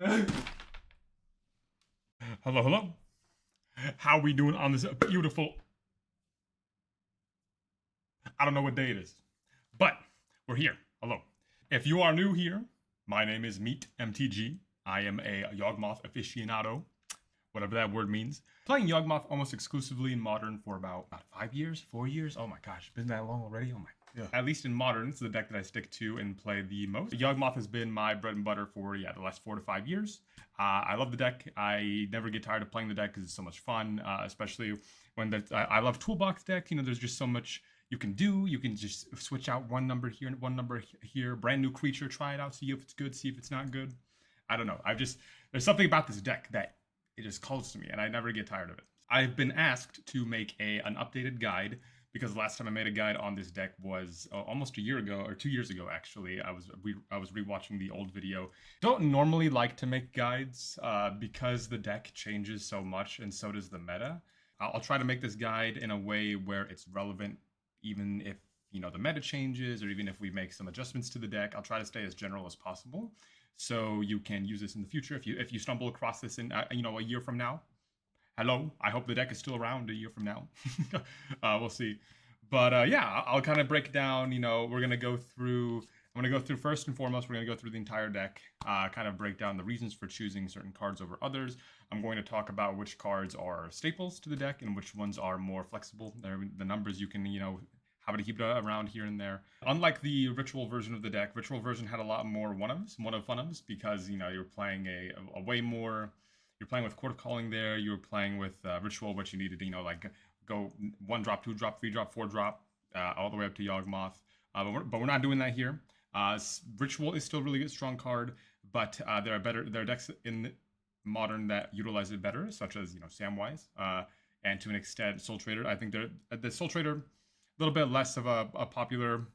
Hello, hello. How we doing on this beautiful... I don't know what day it is, but we're here. Hello. If you are new here, my name is Meat MTG. I am a Yawgmoth aficionado, whatever that word means. Playing Yawgmoth almost exclusively in Modern for about 5 years, 4 years. Oh my gosh, been that long already? Oh my. Yeah. At least in Modern, it's the deck that I stick to and play the most. Yawgmoth has been my bread and butter for the last 4 to 5 years. I love the deck. I never get tired of playing the deck because it's so much fun, especially when I love toolbox decks. You know, there's just so much you can do. You can just switch out one number here and one number here. Brand new creature, try it out, see if it's good, see if it's not good. I don't know. There's something about this deck that it just calls to me, and I never get tired of it. I've been asked to make an updated guide because the last time I made a guide on this deck was almost a year ago, or 2 years ago actually. I was rewatching the old video. Don't normally like to make guides because the deck changes so much, and so does the meta. I'll try to make this guide in a way where it's relevant, even if the meta changes, or even if we make some adjustments to the deck. I'll try to stay as general as possible, so you can use this in the future if you stumble across this in a year from now. Hello, I hope the deck is still around a year from now. We'll see. But yeah, I'll kind of break down. We're gonna go through. I'm gonna go through first and foremost. We're gonna go through the entire deck. Kind of break down the reasons for choosing certain cards over others. I'm going to talk about which cards are staples to the deck and which ones are more flexible. They're the numbers you can have to keep it around here and there. Unlike the ritual version of the deck, ritual version had a lot more one of fun-ofs because you're playing a way more. You're playing with Court of Calling there. You're playing with Ritual, which you needed to, like go 1 drop, 2 drop, 3 drop, 4 drop, all the way up to Yawgmoth. But we're not doing that here. Ritual is still a really good, strong card, but there are decks in Modern that utilize it better, such as Samwise, and to an extent Soul Trader. I think the Soul Trader a little bit less of a popular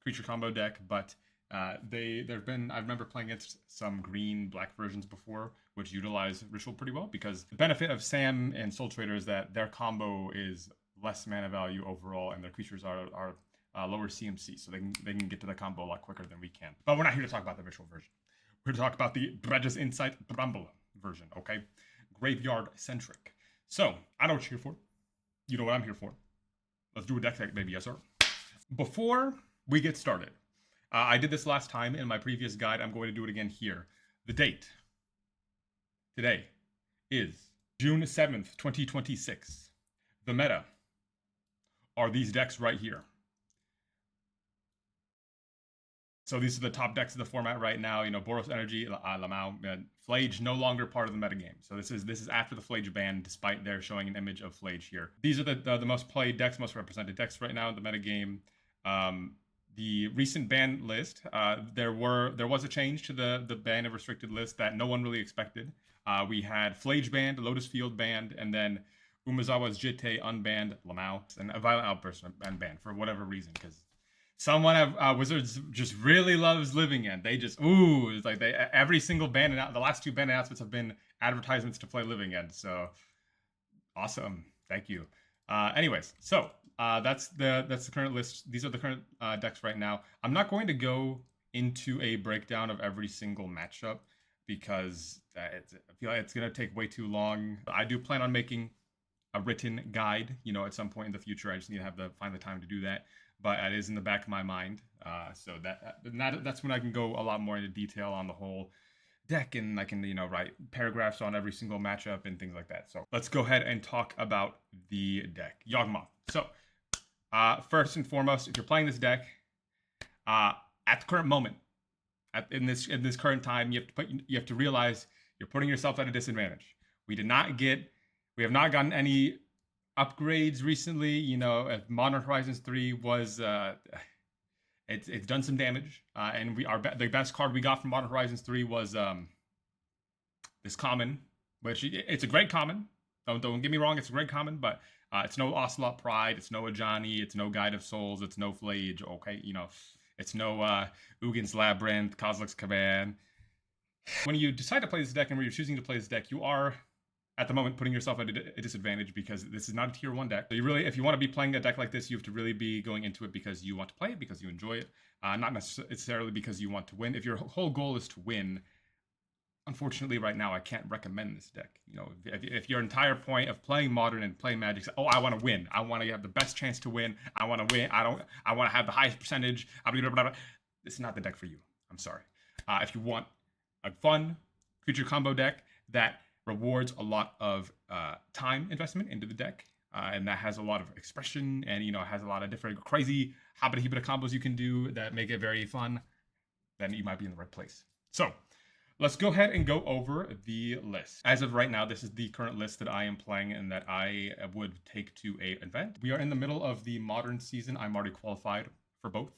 creature combo deck, but I've remember playing against some green black versions before, which utilize Ritual pretty well, because the benefit of Sam and Soul Trader is that their combo is less mana value overall, and their creatures are lower CMC, so they can get to the combo a lot quicker than we can. But we're not here to talk about the Ritual version. We're here to talk about the Breda's Insight Bramble version, okay? Graveyard centric. So I know what you're here for. You know what I'm here for. Let's do a deck tech, baby, yes sir. Before we get started, I did this last time in my previous guide. I'm going to do it again here. The date today is June 7th, 2026. The meta are these decks right here. So these are the top decks of the format right now. Boros Energy, Lamau, Flage no longer part of the metagame. So this is after the Flage ban, despite their showing an image of Flage here. These are the most played decks, most represented decks right now in the metagame. The recent ban list, there was a change to the ban and restricted list that no one really expected. We had Flage banned, Lotus Field banned, and then Umezawa's Jitte unbanned, Lamau, and a Violent Outburst unbanned for whatever reason, because someone at Wizards just really loves Living End. They just it's like every single ban the last 2 ban announcements have been advertisements to play Living End. So awesome, thank you. Anyways, so that's the current list. These are the current decks right now. I'm not going to go into a breakdown of every single matchup because I feel like it's going to take way too long. I do plan on making a written guide, at some point in the future. I just need to find the time to do that. But it is in the back of my mind. So that's when I can go a lot more into detail on the whole deck, and I can write paragraphs on every single matchup and things like that. So let's go ahead and talk about the deck, Yawgmoth. So first and foremost, if you're playing this deck at the current moment, in this current time, you have to realize you're putting yourself at a disadvantage. We have not gotten any upgrades recently. If Modern Horizons 3 was it's done some damage, and the best card we got from Modern Horizons 3 was this common, which it's a great common. Don't get me wrong, it's a great common, but it's no Ocelot Pride, it's no Ajani, it's no Guide of Souls, it's no Flage, okay? It's no Ugin's Labyrinth, Kozilek's Command. When you decide to play this deck and when you're choosing to play this deck, you are at the moment putting yourself at a disadvantage because this is not a tier 1 deck. So if you want to be playing a deck like this, you have to really be going into it because you want to play it, because you enjoy it, not necessarily because you want to win. If your whole goal is to win, unfortunately, right now, I can't recommend this deck. You know, if your entire point of playing Modern and playing Magic is, oh, I want to win. I want to have the best chance to win. I want to win. I want to have the highest percentage. Blah, blah, blah, blah. This is not the deck for you. I'm sorry. If you want a fun creature combo deck that rewards a lot of time investment into the deck, and that has a lot of expression and, you know, has a lot of different crazy habita combos you can do that make it very fun, then you might be in the right place. So let's go ahead and go over the list. As of right now, this is the current list that I am playing and that I would take to a event. We are in the middle of the Modern season. I'm already qualified for both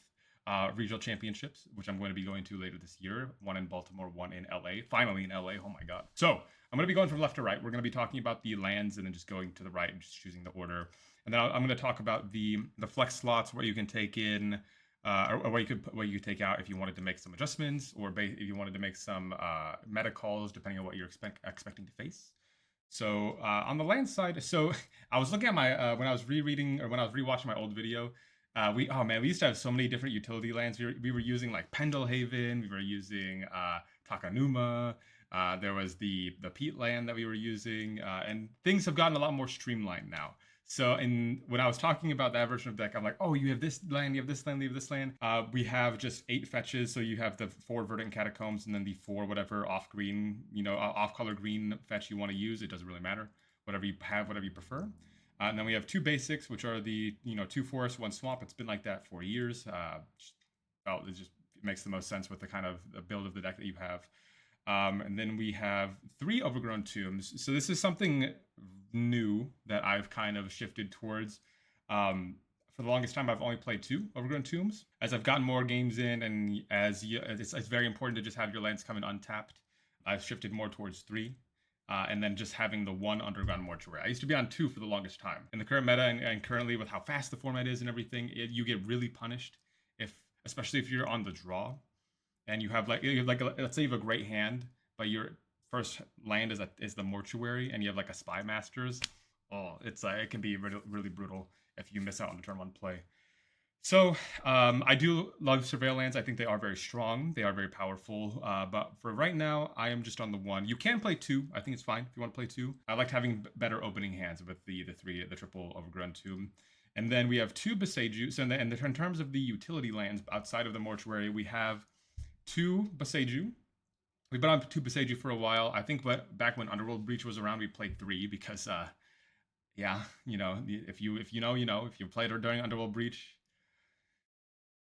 regional championships, which I'm going to be going to later this year. One in Baltimore, one in LA. Finally in LA. Oh my God. So I'm going to be going from left to right. We're going to be talking about the lands and then just going to the right and just choosing the order. And then I'm going to talk about the flex slots, what you can take in, or what you could take out if you wanted to make some adjustments, or if you wanted to make some meta calls, depending on what you're expecting to face. So on the land side, so I was looking at my when I was rereading or when I was rewatching my old video. We used to have so many different utility lands. We were using like Pendelhaven. We were using Takanuma. There was the peat land that we were using, and things have gotten a lot more streamlined now. So when I was talking about that version of deck, I'm like, oh, you have this land, you have this land, you have this land. We have just 8 fetches. So you have the 4 Verdant Catacombs and then the 4 whatever off-green, off-color green fetch you want to use. It doesn't really matter. Whatever you have, whatever you prefer. And then we have 2 basics, which are the 2 forests, 1 swamp. It's been like that for years. It just makes the most sense with the kind of the build of the deck that you have. And then we have 3 Overgrown Tombs. So this is something new that I've kind of shifted towards. For the longest time, I've only played 2 Overgrown Tombs. As I've gotten more games in, and it's very important to just have your lands come in untapped, I've shifted more towards 3. And then just having the 1 Underground Mortuary. I used to be on 2 for the longest time. In the current meta and currently with how fast the format is and everything, you get really punished, especially if you're on the draw. And you have let's say you have a great hand, but your first land is the Mortuary, and you have like a Spy Masters. Oh, it can be really, really brutal if you miss out on the turn 1 play. So I do love Surveil lands. I think they are very strong. They are very powerful. But for right now, I am just on the 1. You can play 2. I think it's fine if you want to play 2. I like having better opening hands with the triple Overgrown Tomb. And then we have 2 Boseiju. So in terms of the utility lands outside of the Mortuary, we have 2 Boseiju. We've been on 2 Boseiju for a while. I think back when Underworld Breach was around, we played 3 because, if you played during Underworld Breach,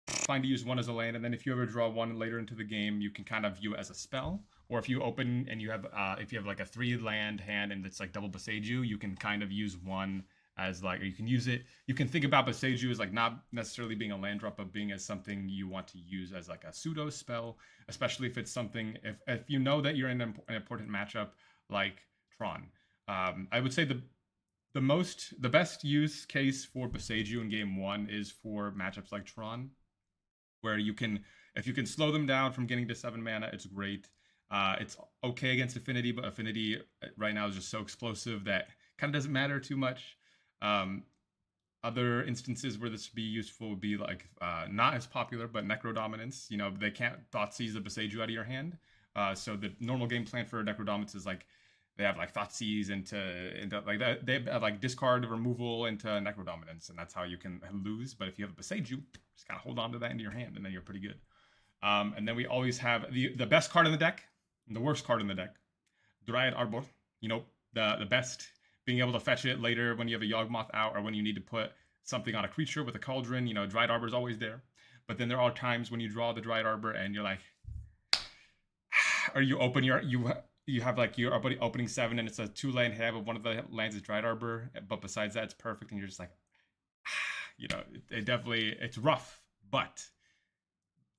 fine to use 1 as a land, and then if you ever draw 1 later into the game, you can kind of view it as a spell. Or if you open and you have, if you have like a 3 land hand and it's like double Boseiju, you can kind of use 1 as like, or you can use it. You can think about Boseiju as like not necessarily being a land drop, but being as something you want to use as like a pseudo spell, especially if it's something, if you know that you're in an important matchup like Tron. I would say the best use case for Boseiju in game 1 is for matchups like Tron, where if you can slow them down from getting to 7 mana, it's great. It's okay against Affinity, but Affinity right now is just so explosive that kind of doesn't matter too much. Other instances where this would be useful would be like not as popular, but Necrodominance. They can't Thoughtseize the Boseiju out of your hand. So the normal game plan for Necrodominance is like they have like Thoughtseize into like that. They have like discard removal into Necrodominance, and that's how you can lose. But if you have a Boseiju, just kind of hold on to that into your hand, and then you're pretty good. And then we always have the best card in the deck, and the worst card in the deck, Dryad Arbor. The best, being able to fetch it later when you have a Yawgmoth out, or when you need to put something on a creature with a Cauldron. Dryad Arbor is always there. But then there are times when you draw the Dryad Arbor and you're like, or you open you have like your opening 7 and it's a 2-land hand, but one of the lands is Dryad Arbor, but besides that it's perfect, and you're just like, it's rough, but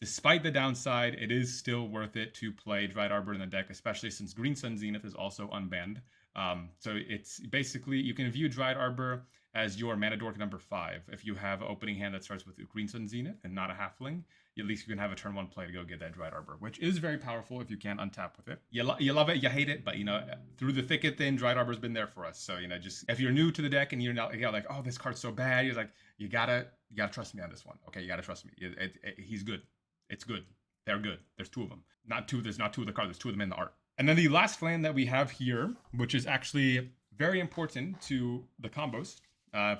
despite the downside, it is still worth it to play Dryad Arbor in the deck, especially since Green Sun Zenith is also unbanned. So it's basically, you can view Dryad Arbor as your mana dork number 5. If you have an opening hand that starts with Green Sun Zenith and not a halfling, at least you can have a turn 1 play to go get that Dryad Arbor, which is very powerful if you can untap with it. You love it, you hate it, but through the thick and thin, Dryad Arbor's been there for us. So just if you're new to the deck and you're not like, oh, this card's so bad, you're like, you gotta trust me on this one. Okay, you gotta trust me. He's good. It's good. They're good. There's 2 of them. There's not 2 of the cards. There's 2 of them in the art. And then the last land that we have here, which is actually very important to the combos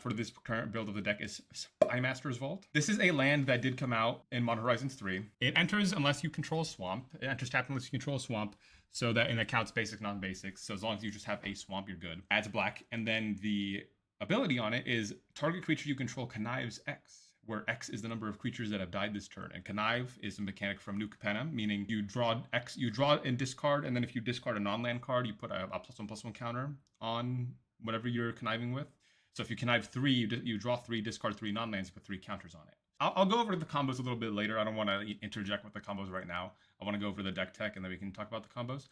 for this current build of the deck, is Spymaster's Vault. This is a land that did come out in Modern Horizons 3. It enters unless you control a swamp. It enters tapped unless you control a swamp. So that it counts basic, non-basics. So as long as you just have a swamp, you're good. Adds black. And then the ability on it is target creature you control connives X, where X is the number of creatures that have died this turn. And connive is a mechanic from New Capenna, meaning you draw X, you draw and discard, and then if you discard a non-land card, you put a +1/+1 counter on whatever you're conniving with. So if you connive 3, you draw 3, discard 3 non-lands, put 3 counters on it. I'll go over the combos a little bit later. I don't want to interject with the combos right now. I want to go over the deck tech, and then we can talk about the combos.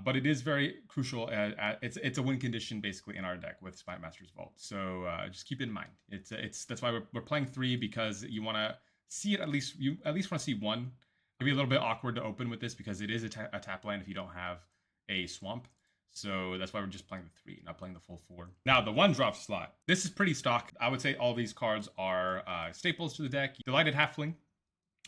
But it is very crucial. It's a win condition basically in our deck with Spymaster's Vault. So just keep it in mind. That's why we're playing 3, because you want to see it at least. You at least want to see 1. It'll be a little bit awkward to open with this because it is a tap land if you don't have a swamp. So that's why we're just playing the 3, not playing the full 4. Now, the 1-drop slot. This is pretty stock. I would say all these cards are staples to the deck. Delighted Halfling,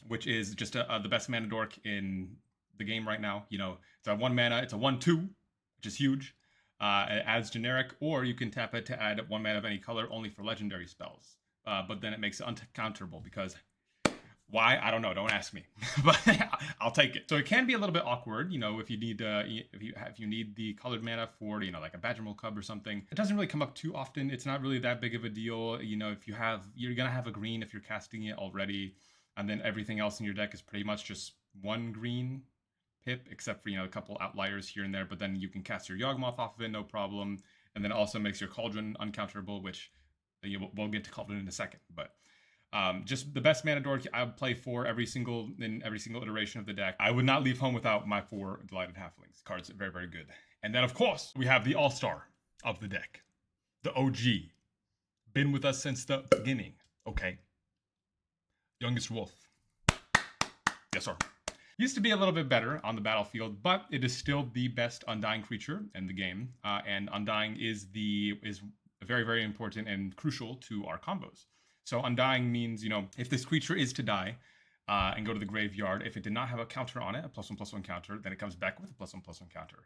which is just the best mana dork in the game right now. You know, it's a 1 mana, it's a 1/2, which is huge. It adds generic, or you can tap it to add 1 mana of any color only for legendary spells. But then it makes it uncounterable because... why? I don't know. Don't ask me, but I'll take it. So it can be a little bit awkward, you know, if you need if you need the colored mana for, you know, like a Badgermill Cub or something. It doesn't really come up too often. It's not really that big of a deal. You know, if you're gonna have a green if you're casting it already, and then everything else in your deck is pretty much just 1 green pip, except for, you know, a couple outliers here and there. But then you can cast your Yawgmoth off of it, no problem. And then it also makes your Cauldron uncounterable, which we'll get to Cauldron in a second, but. Just the best mana dork. I would play 4 in every single iteration of the deck. I would not leave home without my 4 Delighted Halflings. Cards are very, very good. And then, of course, we have the all-star of the deck. The OG. Been with us since the beginning. Okay. Youngest Wolf. Yes, sir. Used to be a little bit better on the battlefield, but it is still the best Undying creature in the game. And Undying is very, very important and crucial to our combos. So Undying means, you know, if this creature is to die and go to the graveyard, if it did not have a counter on it, a +1/+1 counter, then it comes back with a +1/+1 counter.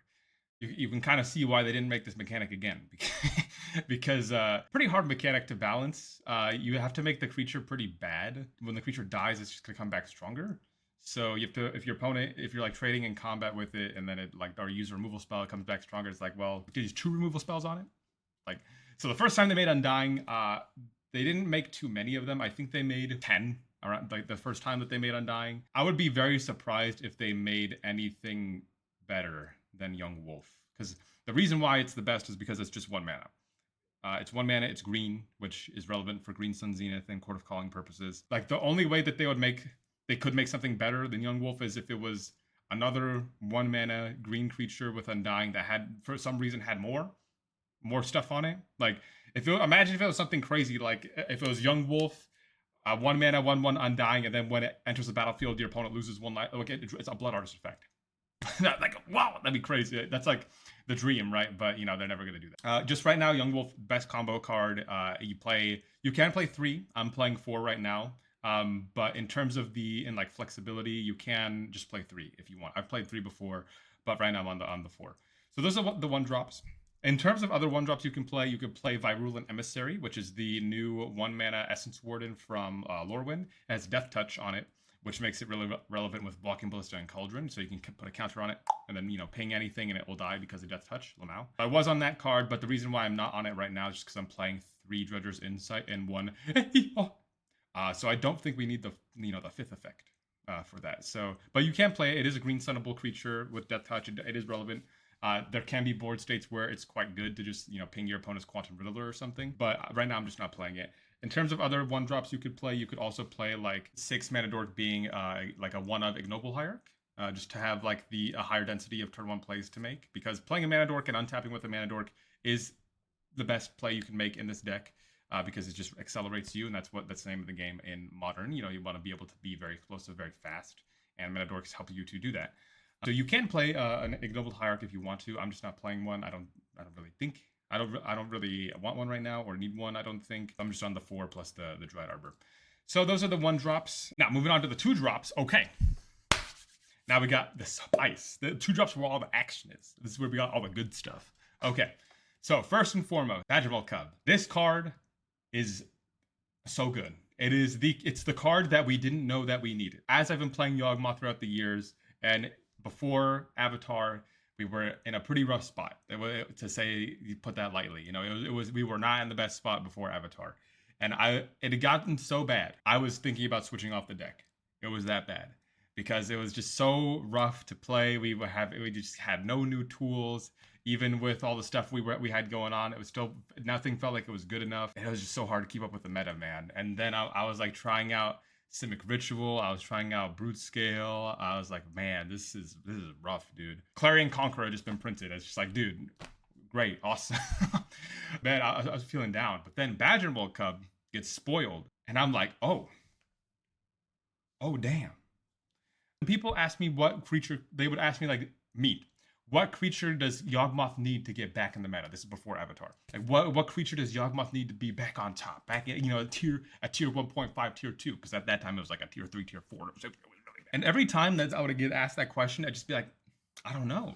You can kind of see why they didn't make this mechanic again. Because pretty hard mechanic to balance. You have to make the creature pretty bad. When the creature dies, it's just going to come back stronger. So you have to, if you're like trading in combat with it, and then it or use a removal spell, it comes back stronger. It's like, well, there's 2 removal spells on it. So the first time they made Undying, they didn't make too many of them. I think they made 10 around the first time that they made Undying. I would be very surprised if they made anything better than Young Wolf. Because the reason why it's the best is because it's just 1 mana. It's 1 mana, it's green, which is relevant for Green Sun Zenith and Court of Calling purposes. The only way that they could make something better than Young Wolf is if it was another 1 mana green creature with Undying that had, for some reason, had more stuff on it. Imagine if it was something crazy, like if it was Young Wolf, 1 mana, 1/1 Undying, and then when it enters the battlefield, your opponent loses 1 life. It's a Blood Artist effect. Wow, that'd be crazy. That's like the dream, right? But, you know, they're never going to do that. Just right now, Young Wolf, best combo card. You can play 3. I'm playing 4 right now. But in terms of flexibility, you can just play 3 if you want. I've played 3 before, but right now I'm on the 4. So those are the 1-drops. In terms of other 1-drops you could play Virulent Emissary, which is the new 1 mana Essence Warden from Lorwyn. It has Death Touch on it, which makes it really relevant with blocking Ballista and Cauldron. So you can put a counter on it and then, you know, ping anything and it will die because of Death Touch. Lamau. I was on that card, but the reason why I'm not on it right now is just because I'm playing 3 Dredger's Insight and 1. So I don't think we need the 5th effect for that. So, but you can play it. It is a green sunnable creature with Death Touch. It is relevant. There can be board states where it's quite good to just, you know, ping your opponent's Quantum Riddler or something. But right now I'm just not playing it. In terms of other 1-drops you could also play 6 mana dork being a 1 of Ignoble Hierarch. Just to have a higher density of turn 1 plays to make. Because playing a mana dork and untapping with a mana dork is the best play you can make in this deck. Because it just accelerates you, and that's the name of the game in Modern. You know, you want to be able to be very explosive, very fast, and mana dorks help you to do that. So you can play an Ignoble Hierarch if you want to. I'm just not playing one. I don't really want one right now or need one. I don't think. I'm just on the 4 plus the Dread Arbor. So those are the 1-drops. Now moving on to the 2-drops. Okay. Now we got the spice. The 2-drops where all the action is. This is where we got all the good stuff. Okay, so first and foremost, Badgermole Cub. This card is so good. It's the card that we didn't know that we needed. As I've been playing Yawgmoth throughout the years, and before Avatar, we were in a pretty rough spot. To say, you put that lightly, you know, we were not in the best spot before Avatar, and it had gotten so bad. I was thinking about switching off the deck. It was that bad because it was just so rough to play. We just had no new tools. Even with all the stuff we had going on, it was still, nothing felt like it was good enough. And it was just so hard to keep up with the meta, man. And then I was like trying out Simic Ritual. I was trying out Brute Scale. I was like, man, this is rough, dude. Clarion Conqueror had just been printed. It's just like, dude, great, awesome. Man, I was feeling down. But then Badgermole Cub gets spoiled. And I'm like, oh damn. When people ask me what creature, they would ask me like, Meat, what creature does Yawgmoth need to get back in the meta? This is before Avatar. Like, what creature does Yawgmoth need to be back on top? Back at, you know, a tier 1.5, tier 2, because at that time it was like a tier 3, tier 4. It was really bad. And every time that I would get asked that question, I'd just be like, I don't know.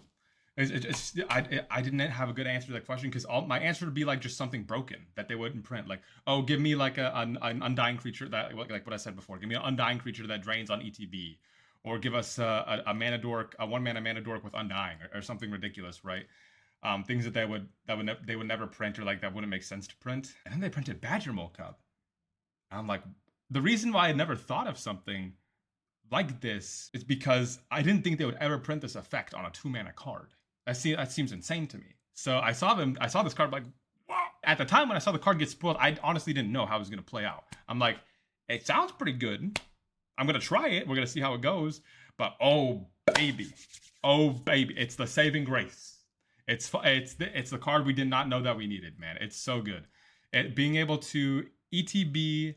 I didn't have a good answer to that question, because all my answer would be like just something broken that they wouldn't print. Like, oh, give me like an undying creature that, like what I said before, give me an undying creature that drains on ETB. Or give us a mana dork, a 1-mana mana dork with Undying, or something ridiculous, right? Things that they would never print, or like that wouldn't make sense to print. And then they printed Badgermole Cub. And I'm like, the reason why I never thought of something like this is because I didn't think they would ever print this effect on a 2-mana card. That seems insane to me. So I saw this card like, wow. At the time when I saw the card get spoiled, I honestly didn't know how it was gonna play out. I'm like, it sounds pretty good. I'm going to try it. We're going to see how it goes. But oh baby, it's the saving grace. It's the card we did not know that we needed, man. It's so good. Being able to ETB,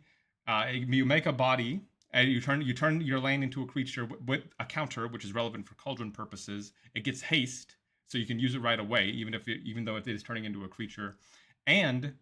you make a body and you turn your land into a creature with a counter, which is relevant for Cauldron purposes. It gets haste, so you can use it right away, even though it is turning into a creature. And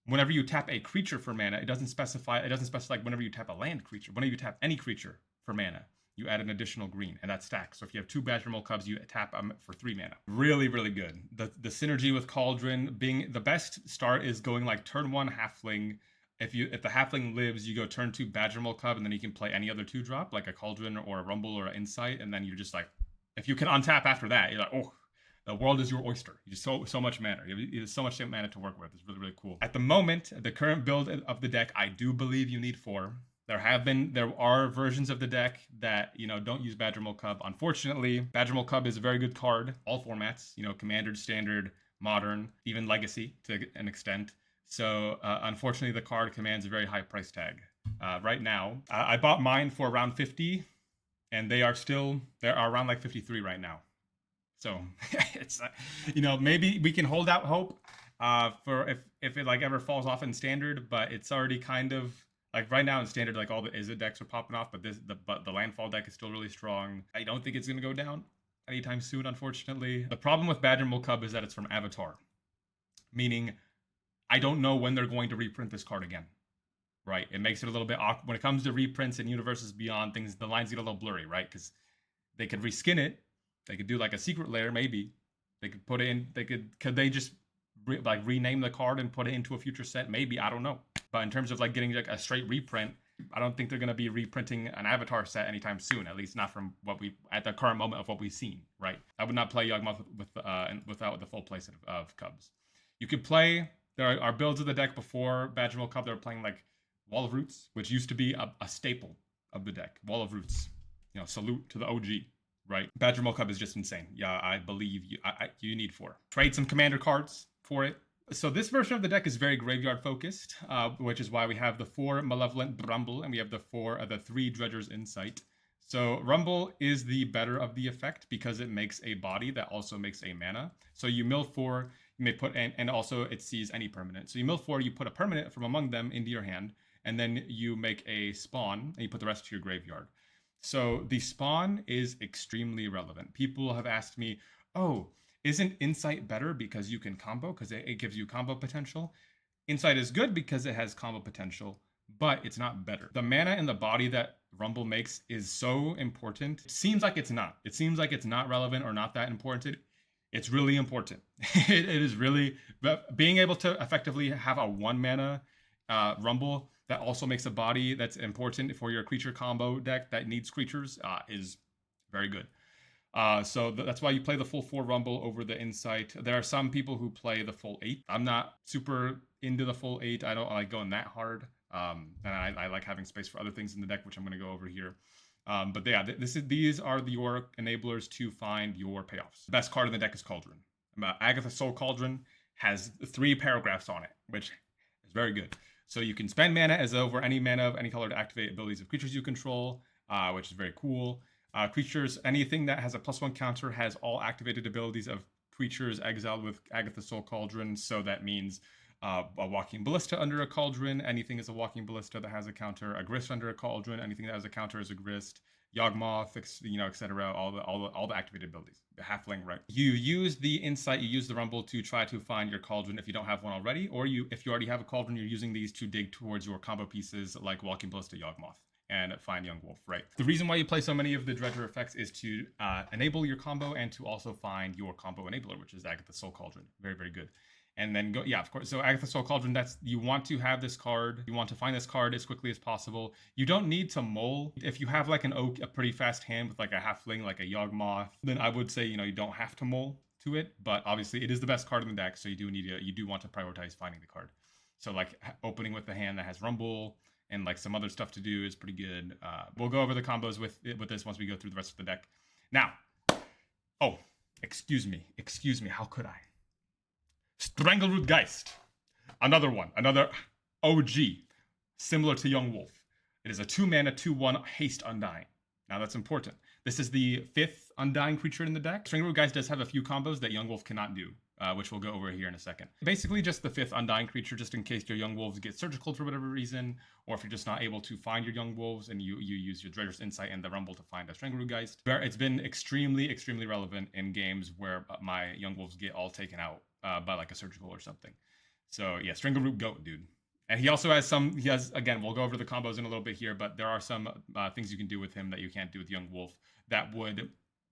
whenever you tap a creature for mana, it doesn't specify like whenever you tap a land creature. Whenever you tap any creature for mana, you add an additional green, and that stacks. So if you have 2 Badgermole Cubs, you tap for 3 mana. Really, really good. The synergy with Cauldron being the best start is going like turn 1 Halfling. If the Halfling lives, you go turn 2 Badgermole Cub, and then you can play any other 2-drop, like a Cauldron or a Rumble or an Insight, and then you're just like, if you can untap after that, you're like, oh, the world is your oyster. You just so much mana. You have so much mana to work with. It's really, really cool. At the moment, the current build of the deck, I do believe you need 4. There are versions of the deck that, you know, don't use Badgermole Cub. Unfortunately, Badgermole Cub is a very good card, all formats, you know, Commander, Standard, Modern, even Legacy to an extent. So unfortunately, the card commands a very high price tag. Right now, I bought mine for around 50, and they are around like 53 right now. So it's, you know, maybe we can hold out hope for if it like ever falls off in Standard, but it's already kind of like right now in Standard, like all the Izzet decks are popping off, but the Landfall deck is still really strong. I don't think it's gonna go down anytime soon, unfortunately. The problem with Badgermole Cub is that it's from Avatar, meaning I don't know when they're going to reprint this card again. Right? It makes it a little bit awkward when it comes to reprints and Universes Beyond. The lines get a little blurry, right? Because they could reskin it. They could do like a secret layer, maybe. They could put it in. Could they just rename the card and put it into a future set? Maybe, I don't know. But in terms of like getting like a straight reprint, I don't think they're gonna be reprinting an Avatar set anytime soon. At least not from what we at the current moment of what we've seen. Right? I would not play Yawgmoth without the full playset of Cubs. You could play. There are builds of the deck before Badgermole Cub that were playing like Wall of Roots, which used to be a staple of the deck. Wall of Roots. You know, salute to the OG. Right, Badgermole Cub is just insane. Yeah, I believe you. You need 4. Trade some commander cards for it. So this version of the deck is very graveyard focused, which is why we have the 4 Malevolent Rumble and we have the 3 Dredger's Insight. So Rumble is the better of the effect because it makes a body that also makes a mana. So you mill 4, you may put and also it sees any permanent. So you mill 4, you put a permanent from among them into your hand, and then you make a spawn and you put the rest to your graveyard. So the spawn is extremely relevant. People have asked me, oh, isn't Insight better because you can combo, because it gives you combo potential? Insight is good because it has combo potential, but it's not better. The mana and the body that Rumble makes is so important. It seems like it's not. It seems like it's not relevant or not that important. It's really important. It is really, being able to effectively have a 1 mana Rumble that also makes a body that's important for your creature combo deck that needs creatures is very good. So that's why you play the full 4 Rumble over the Insight. There are some people who play the full 8. I'm not super into the full 8. I don't like going that hard. And I like having space for other things in the deck, which I'm going to go over here. But yeah, these are your enablers to find your payoffs. The best card in the deck is Cauldron. Agatha Soul Cauldron has 3 paragraphs on it, which is very good. So you can spend mana as over any mana of any color to activate abilities of creatures you control, which is very cool. Creatures, anything that has a +1 counter has all activated abilities of creatures exiled with Agatha Soul Cauldron. So that means a Walking Ballista under a Cauldron. Anything is a Walking Ballista that has a counter. A Grist under a Cauldron. Anything that has a counter is a Grist. Yawgmoth, etc. All the activated abilities. The Halfling, right? You use the Insight. You use the Rumble to try to find your Cauldron if you don't have one already, or if you already have a Cauldron, you're using these to dig towards your combo pieces like Walking Ballista, Yawgmoth, and find Young Wolf, right? The reason why you play so many of the Dredger effects is to enable your combo and to also find your combo enabler, which is Agatha Soul Cauldron. Very, very good. And then of course. So Agatha Soul Cauldron, you want to have this card. You want to find this card as quickly as possible. You don't need to mull. If you have like an oak, a pretty fast hand with like a halfling, like a Yawgmoth, then I would say, you don't have to mull to it. But obviously it is the best card in the deck. So you do want to prioritize finding the card. So like opening with the hand that has Rumble and like some other stuff to do is pretty good. We'll go over the combos with this once we go through the rest of the deck. Now, excuse me. How could I? Strangleroot Geist. Another one. Another OG. Similar to Young Wolf. It is a 2 mana, 2/1 haste Undying. Now that's important. This is the 5th Undying creature in the deck. Strangleroot Geist does have a few combos that Young Wolf cannot do, which we'll go over here in a second. Basically just the 5th Undying creature, just in case your Young Wolves get surgical for whatever reason, or if you're just not able to find your Young Wolves and you use your Dredger's Insight and the Rumble to find a Strangleroot Geist. It's been extremely, extremely relevant in games where my Young Wolves get all taken out by like a surgical or something. So yeah, Strangleroot Goat, dude. And he also has again, we'll go over the combos in a little bit here, but there are some things you can do with him that you can't do with Young Wolf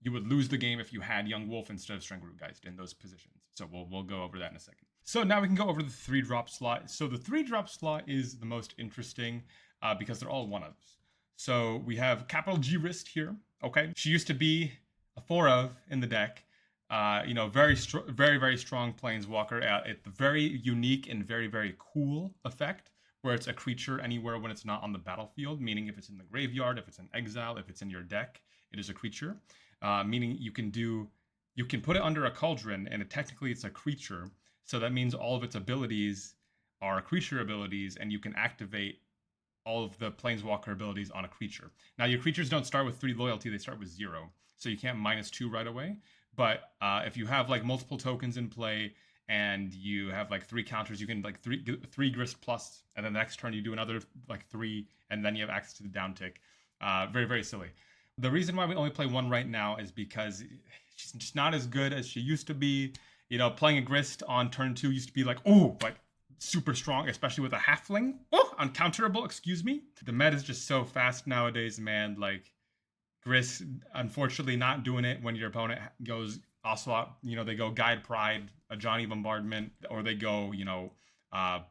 you would lose the game if you had Young Wolf instead of Strangleroot Geist in those positions. So we'll go over that in a second. So now we can go over the 3-drop slot. So the 3-drop slot is the most interesting because they're all 1-ofs. So we have capital G Wrist here. Okay, she used to be a 4-of in the deck. Very, very strong planeswalker. It's a very unique and very, very cool effect where it's a creature anywhere when it's not on the battlefield, meaning if it's in the graveyard, if it's in exile, if it's in your deck, it is a creature. Meaning you can put it under a cauldron and technically it's a creature. So that means all of its abilities are creature abilities and you can activate all of the planeswalker abilities on a creature. Now your creatures don't start with 3 loyalty, they start with 0. So you can't -2 right away. But if you have like multiple tokens in play and you have like 3 counters, you can like 3 Grist plus, and then the next turn you do another like 3, and then you have access to the down tick. Very, very silly. The reason why we only play 1 right now is because she's just not as good as she used to be. Playing a Grist on turn 2 used to be like, super strong, especially with a halfling. Uncounterable, excuse me. The meta is just so fast nowadays, man. Like, Grist, unfortunately, not doing it when your opponent goes Ocelot, they go Guide Pride, a Johnny Bombardment, or they go,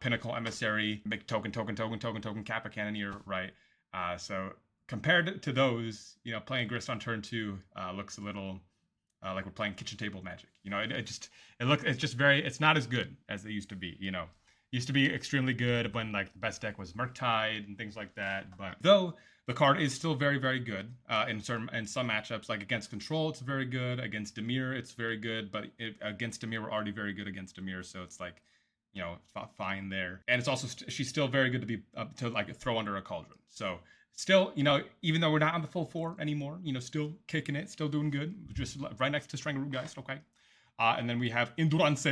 Pinnacle Emissary, make token, Kappa Cannoneer, right? So compared to those, playing Grist on turn 2 looks a little like we're playing kitchen table Magic. It's not as good as it used to be, Used to be extremely good when like the best deck was Murktide and things like that. But though the card is still very, very good in some matchups, like against Control, it's very good. Against Dimir, it's very good. But against Dimir, we're already very good against Dimir, so it's like, fine there. And it's also she's still very good to be to like throw under a cauldron. So still, even though we're not on the full 4 anymore, still kicking it, still doing good. Just right next to Strangleroot Geist, okay. And then we have Endurance,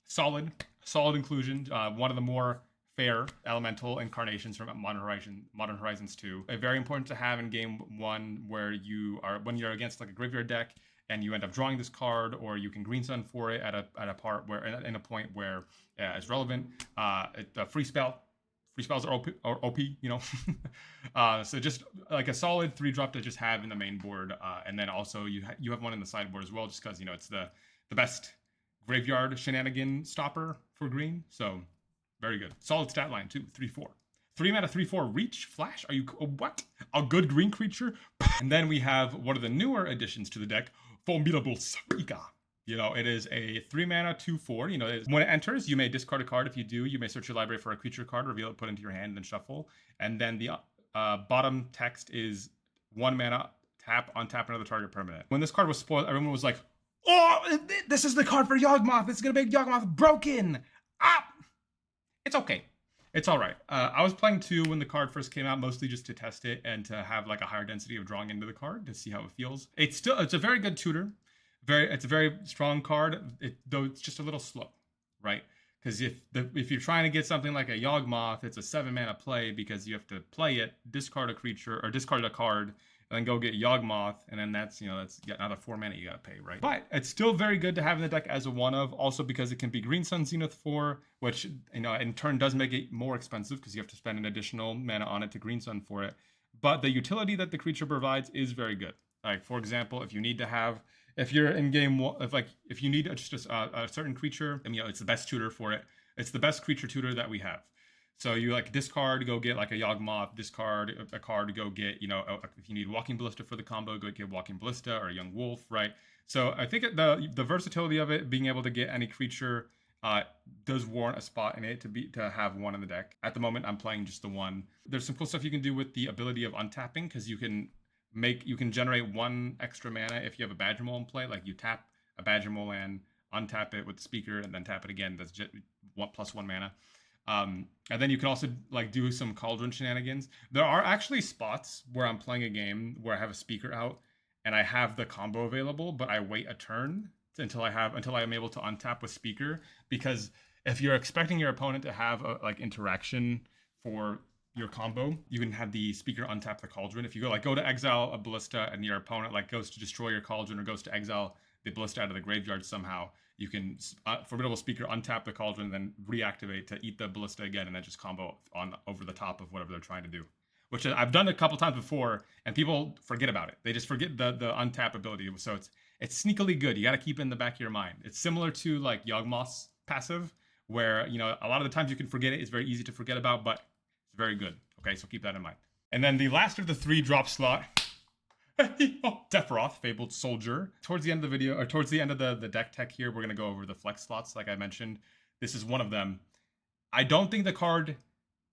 solid inclusion. One of the more fair elemental incarnations from Modern Horizons 2. Very important to have in game 1 when you're against like a graveyard deck and you end up drawing this card, or you can green sun for it at a part where in a point where it's relevant. A free spell Free spells are OP, you know. So just like a solid 3-drop to just have in the main board, and then also you have one in the sideboard as well, just because, you know, it's the best graveyard shenanigan stopper for green. So very good, solid stat line too. 3/4, 3 mana, 3/4 reach flash. Are you what? A good green creature. And then we have one of the newer additions to the deck, Formidable Speaker. You know, it is a 3 mana 2/4. You know, when it enters, you may discard a card. If you do, you may search your library for a creature card, reveal it, put it into your hand, and then shuffle. And then the bottom text is 1 mana, tap, untap another target permanent. When this card was spoiled, everyone was like, "Oh, this is the card for Yawgmoth. This is gonna make Yawgmoth broken." It's okay. It's all right. I was playing 2 when the card first came out, mostly just to test it and to have like a higher density of drawing into the card to see how it feels. It's a very good tutor. It's a very strong card, though it's just a little slow, right? Because if you're trying to get something like a Yawgmoth, it's a 7 mana play because you have to play it, discard a creature or discard a card, and then go get Yawgmoth, and then that's another 4 mana you gotta pay, right? But it's still very good to have in the deck as a 1/of, also because it can be Green Sun Zenith 4, which, you know, in turn does make it more expensive because you have to spend an additional mana on it to Green Sun for it. But the utility that the creature provides is very good. Like, for example, if you need to have, if you're in game, if you need just a certain creature, and, you know, it's the best tutor for it. It's the best creature tutor that we have. So you like discard, go get like a Yawgmoth, discard a card, go get, you know, if you need Walking Ballista for the combo, go get Walking Ballista or a Young Wolf, right? So I think the versatility of it, being able to get any creature, does warrant a spot in it to have one in the deck. At the moment, I'm playing just the one. There's some cool stuff you can do with the ability of untapping, because you can generate 1 extra mana if you have a Badger Mole in play. Like, you tap a Badger Mole land, untap it with the speaker, and then tap it again. That's just 1+1 mana. And then you can also like do some Cauldron shenanigans. There are actually spots where I'm playing a game where I have a speaker out and I have the combo available, but I wait a turn until I'm able to untap with speaker, because if you're expecting your opponent to have a like interaction for your combo, you can have the speaker untap the Cauldron. If you go to exile a Ballista and your opponent like goes to destroy your Cauldron or goes to exile the Ballista out of the graveyard somehow, you can Formidable Speaker, untap the Cauldron, and then reactivate to eat the Ballista again, and then just combo on over the top of whatever they're trying to do. Which I've done a couple times before, and people forget about it. They just forget the untap ability. So it's sneakily good. You got to keep it in the back of your mind. It's similar to like Yawgmoth's passive, where, you know, a lot of the times you can forget it. It's very easy to forget about, but it's very good. Okay, so keep that in mind. And then the last of the 3-drop slot. Sephiroth, Fabled Soldier. Towards the end of the video, or towards the end of the deck tech here, we're going to go over the flex slots, like I mentioned. This is one of them. I don't think the card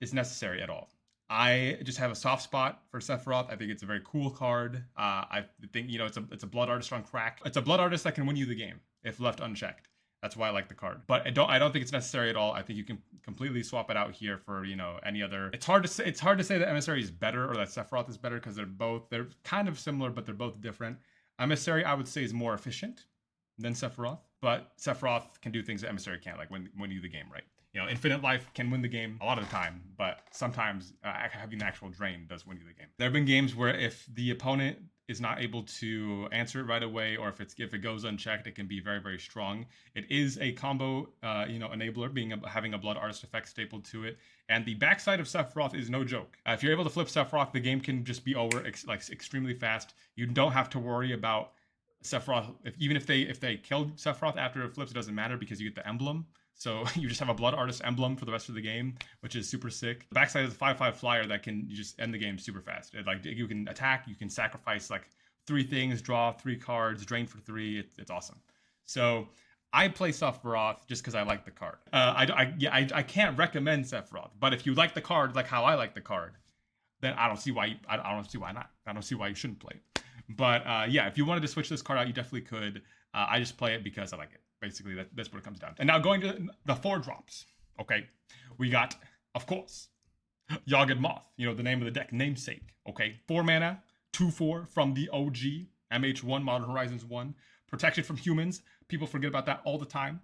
is necessary at all. I just have a soft spot for Sephiroth. I think it's a very cool card. I think, you know, it's a Blood Artist on crack. It's a Blood Artist that can win you the game if left unchecked. That's why I like the card. But I don't think it's necessary at all. I think you can completely swap it out here for, you know, any other. It's hard to say that Emissary is better or that Sephiroth is better, because they're kind of similar, but they're both different. Emissary, I would say, is more efficient than Sephiroth, but Sephiroth can do things that Emissary can't, like win you the game, right? You know, Infinite Life can win the game a lot of the time, but sometimes having the actual drain does win you the game. There have been games where if the opponent is not able to answer it right away, or if it goes unchecked, it can be very, very strong. It is a combo, enabler, having a Blood Artist effect stapled to it. And the backside of Sephiroth is no joke. If you're able to flip Sephiroth, the game can just be over extremely fast. You don't have to worry about Sephiroth. Even if they kill Sephiroth after it flips, it doesn't matter because you get the emblem. So you just have a Blood Artist emblem for the rest of the game, which is super sick. The backside is a 5/5 flyer that can just end the game super fast. You can attack, you can sacrifice like 3 things, draw 3 cards, drain for 3. It's awesome. So I play Sephiroth just because I like the card. I can't recommend Sephiroth, but if you like the card like how I like the card, then I don't see why not. I don't see why you shouldn't play it. But yeah, if you wanted to switch this card out, you definitely could. I just play it because I like it. Basically, that's what it comes down to. And now going to the 4-drops. Okay, we got, of course, Yawgmoth. You know, the name of the deck, namesake. Okay, 4 mana, 2/4 from the OG MH1 Modern Horizons 1. Protection from humans. People forget about that all the time.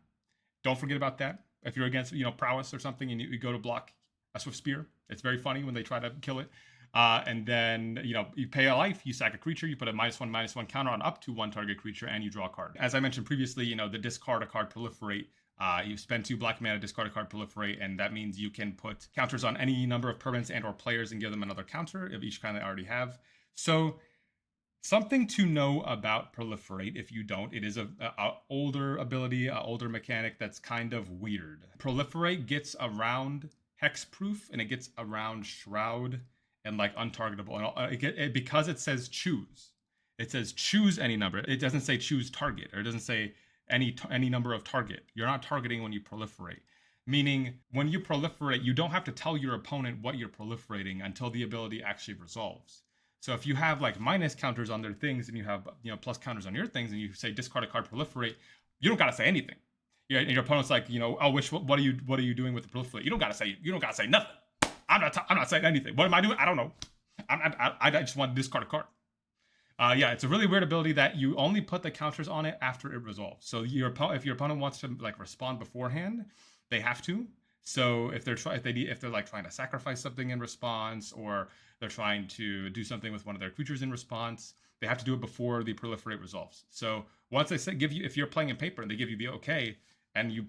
Don't forget about that. If you're against, you know, prowess or something, and you go to block a Swift Spear, it's very funny when they try to kill it. And then, you know, you pay a life, you sack a creature, you put a -1/-1 counter on up to 1 target creature, and you draw a card. As I mentioned previously, you know, the discard a card proliferate You spend 2 black mana, discard a card, proliferate, and that means you can put counters on any number of permanents and or players and give them another counter of each kind they already have. So something to know about proliferate, if you don't, it is a older ability, a older mechanic that's kind of weird. Proliferate gets around hexproof and it gets around shroud and like untargetable, and because it says choose. It says choose any number. It doesn't say choose target, or it doesn't say any number of target. You're not targeting when you proliferate. Meaning, when you proliferate, you don't have to tell your opponent what you're proliferating until the ability actually resolves. So if you have like minus counters on their things and you have plus counters on your things, and you say discard a card, proliferate, you don't gotta say anything. And your opponent's like, oh, what are you doing with the proliferate? You don't gotta say nothing. I'm not saying anything. What am I doing? I don't know. I just want to discard a card. It's a really weird ability that you only put the counters on it after it resolves. So if your opponent wants to like respond beforehand, they have to. So if they're like trying to sacrifice something in response, or they're trying to do something with one of their creatures in response, they have to do it before the proliferate resolves. So once they if you're playing in paper and they give you the okay, and you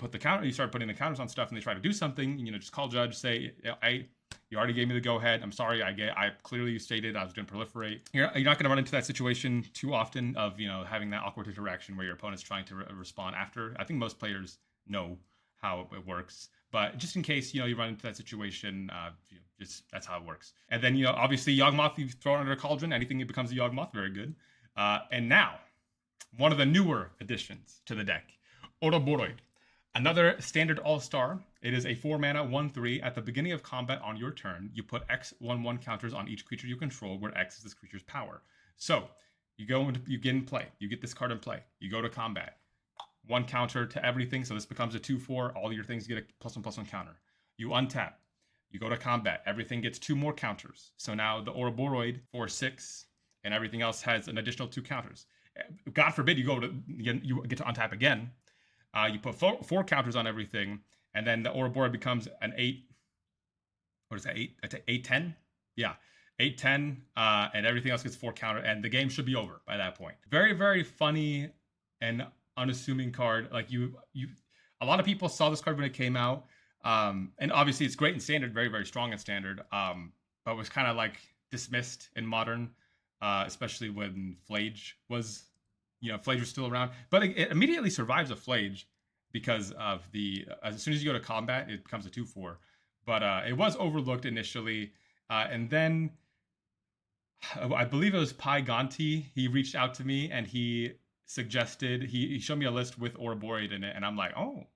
start putting the counters on stuff, and they try to do something, just call judge, say, hey, you already gave me the go-ahead. I'm sorry. I clearly stated I was going to proliferate. You're not going to run into that situation too often of having that awkward interaction where your opponent's trying to respond after. I think most players know how it works, but just in case you run into that situation, just that's how it works. And then obviously Yawgmoth, you throw it under a cauldron. Anything that becomes a Yawgmoth, very good. And now, one of the newer additions to the deck, Ouroboros. Another standard all-star. It is a 4-mana 1/3. At the beginning of combat on your turn, you put X 1/1 counters on each creature you control, where X is this creature's power. So you get in play. You get this card in play. You go to combat. 1 counter to everything, so this becomes a 2/4. All your things get a +1/+1 counter. You untap. You go to combat. Everything gets 2 more counters. So now the Ouroboros 4/6, and everything else has an additional 2 counters. God forbid you get to untap again. You put 4 counters on everything, and then the Ouroboros becomes an 8. What is that? 8? It's 8/10. Yeah, 8/10, and everything else gets 4 counter, and the game should be over by that point. Very, very funny and unassuming card. Like a lot of people saw this card when it came out, and obviously it's great in standard, very, very strong in standard, but was kind of like dismissed in modern, especially when Flage was. Flage was still around, but it immediately survives a Flage because of as soon as you go to combat, it becomes a 2/4. But it was overlooked initially, and then I believe it was Pi Gonti. He reached out to me and he suggested he showed me a list with Ouroboros in it, and I'm like, oh,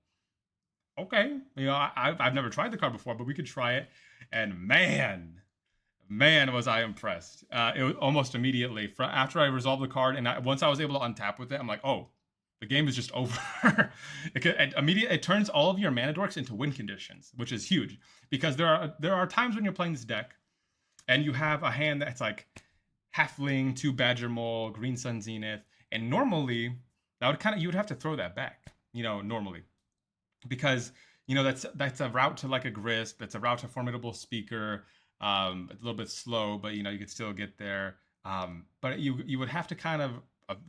okay. I've never tried the card before, but we could try it. And man, was I impressed. It was almost immediately after I resolved the card, and once I was able to untap with it, I'm like, oh, the game is just over. It turns all of your mana dorks into win conditions, which is huge, because there are times when you're playing this deck and you have a hand that's like Halfling, 2 Badger Mole, Green Sun Zenith, and normally you would have to throw that back, normally, because that's a route to like a Grist, that's a route to Formidable Speaker. It's a little bit slow, but you could still get there. But you would have to kind of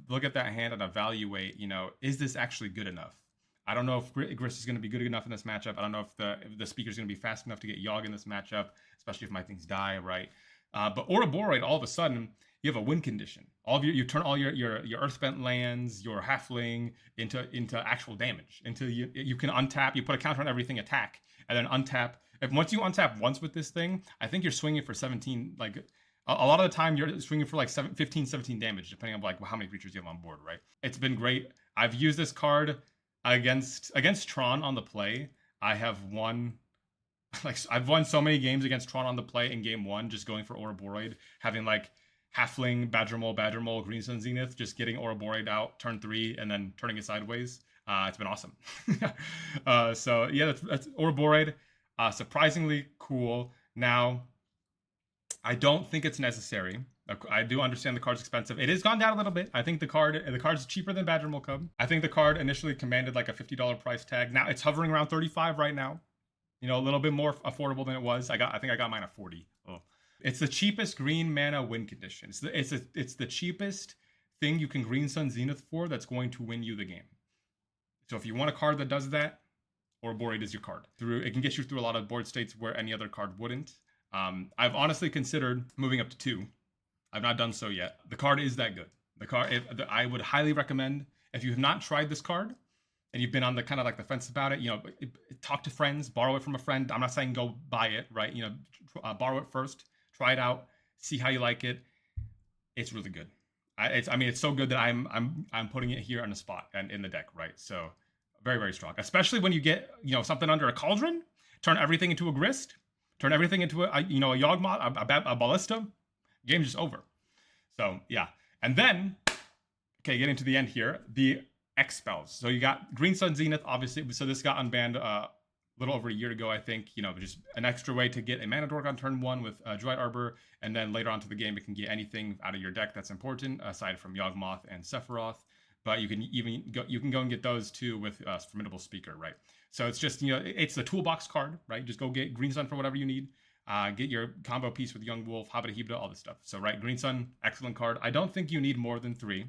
look at that hand and evaluate, is this actually good enough? I don't know if Grist is going to be good enough in this matchup. I don't know if the Speaker is going to be fast enough to get Yawg in this matchup, especially if my things die, right? But Ouroboros, all of a sudden, you have a win condition. You turn all your Earthbent lands, your Halfling into actual damage. You can untap, you put a counter on everything, attack, and then untap. Once you untap once with this thing, I think you're swinging for 17. Like a lot of the time, you're swinging for like 15, 17 damage, depending on like how many creatures you have on board, right? It's been great. I've used this card against Tron on the play. I've won so many games against Tron on the play in game 1, just going for Ouroboros, having like Halfling, Badger Mole, Green Sun Zenith, just getting Ouroboros out turn 3 and then turning it sideways. It's been awesome. So yeah, that's Ouroboros. Surprisingly cool. Now, I don't think it's necessary. I do understand the card's expensive. It has gone down a little bit. I think the card's cheaper than Badger Mole Cub. I think the card initially commanded like a $50 price tag. Now it's hovering around 35 right now. A little bit more affordable than it was. I think I got mine at 40. Oh. It's the cheapest green mana win condition. It's the cheapest thing you can Green Sun Zenith for that's going to win you the game. So if you want a card that does that, Ouroboros is your card. It can get you through a lot of board states where any other card wouldn't. I've honestly considered moving up to 2. I've not done so yet. The card is that good. I would highly recommend, if you have not tried this card and you've been on the kind of like the fence about it, talk to friends, borrow it from a friend. I'm not saying go buy it, right? Borrow it first, try it out, see how you like it. It's really good. It's so good that I'm putting it here on the spot and in the deck, right? So very, very strong, especially when you get, something under a cauldron, turn everything into a grist, turn everything into a Yawgmoth, a ballista. Game's just over. So yeah. And then, okay, getting to the end here, the X spells. So you got Green Sun Zenith, obviously. So this got unbanned a little over a year ago, I think. Just an extra way to get a mana dork on turn 1 with Droid Arbor, and then later on to the game, it can get anything out of your deck that's important, aside from Yawgmoth and Sephiroth. But you can go and get those too with Formidable Speaker, right? So it's just it's the toolbox card, right? Just go get Green Sun for whatever you need. Get your combo piece with Young Wolf, Habita Hibda, all this stuff. So right, Green Sun, excellent card. I don't think you need more than 3.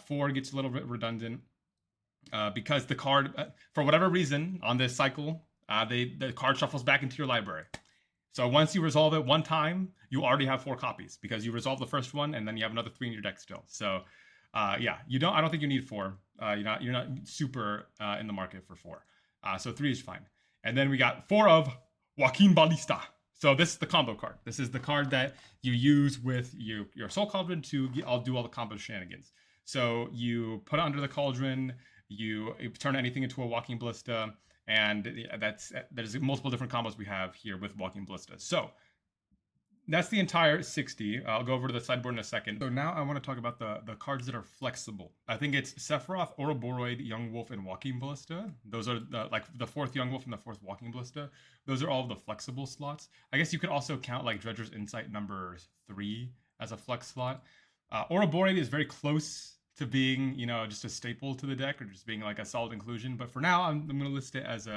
4 gets a little bit redundant because the card, for whatever reason, on this cycle, the card shuffles back into your library. So once you resolve it one time, you already have 4 copies because you resolve the first one and then you have another 3 in your deck still. So I don't think you need 4. You're not super in the market for 4. So 3 is fine. And then we got 4 of Joaquin Ballista. So this is the combo card. This is the card that you use with your Soul Cauldron to do all the combo shenanigans. So you put it under the Cauldron, you turn anything into a Walking Ballista, and there's multiple different combos we have here with Walking Ballista. So that's the entire 60. I'll go over to the sideboard in a second. So now I want to talk about the cards that are flexible. I think it's Sephiroth, Ouroboros, Young Wolf, and Walking Ballista. Those are the 4th Young Wolf and the 4th Walking Ballista. Those are all the flexible slots. I guess you could also count like Dredger's Insight number 3 as a flex slot. Ouroboros is very close to being, just a staple to the deck or just being like a solid inclusion. But for now, I'm going to list it as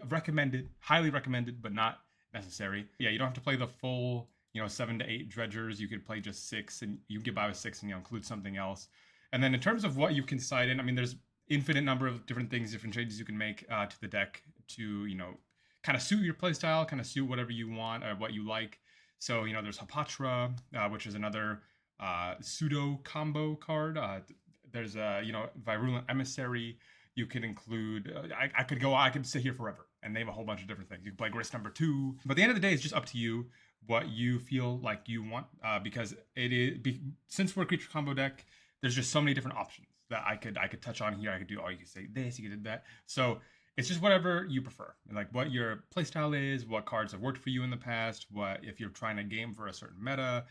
recommended, highly recommended, but not necessary. Yeah, you don't have to play the full, 7 to 8 dredgers. You could play just 6, and you can get by with 6 and include something else. And then in terms of what you can side in, there's infinite number of different things, different changes you can make to the deck to, kind of suit your playstyle, kind of suit whatever you want or what you like. So, there's Hapatra, which is another pseudo combo card. There's Virulent Emissary. You can include, I could sit here forever and name a whole bunch of different things. You can play Grist number 2, but at the end of the day, it's just up to you what you feel like you want, because since we're a creature combo deck, there's just so many different options that I could touch on here. I could do, you could say this, you could do that. So it's just whatever you prefer, like what your playstyle is, what cards have worked for you in the past, what if you're trying to game for a certain meta,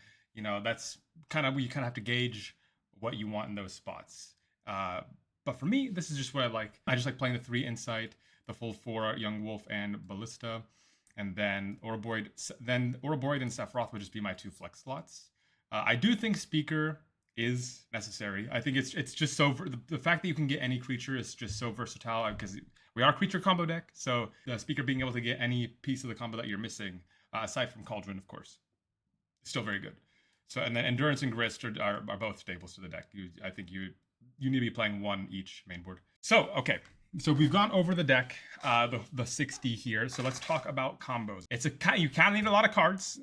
that's kind of where you kind of have to gauge what you want in those spots. But for me, this is just what I like. I just like playing the 3 Insight, the full 4 Young Wolf and Ballista, and then Ouroboros and Sephiroth would just be my 2 flex slots. I do think Speaker is necessary. I think it's just so the fact that you can get any creature is just so versatile because we are a creature combo deck. So the Speaker being able to get any piece of the combo that you're missing, aside from Cauldron, of course, is still very good. So and then Endurance and Grist are both staples to the deck. I think you need to be playing 1 each main board. So okay. So we've gone over the deck, the 60 here. So let's talk about combos. You kind of need a lot of cards.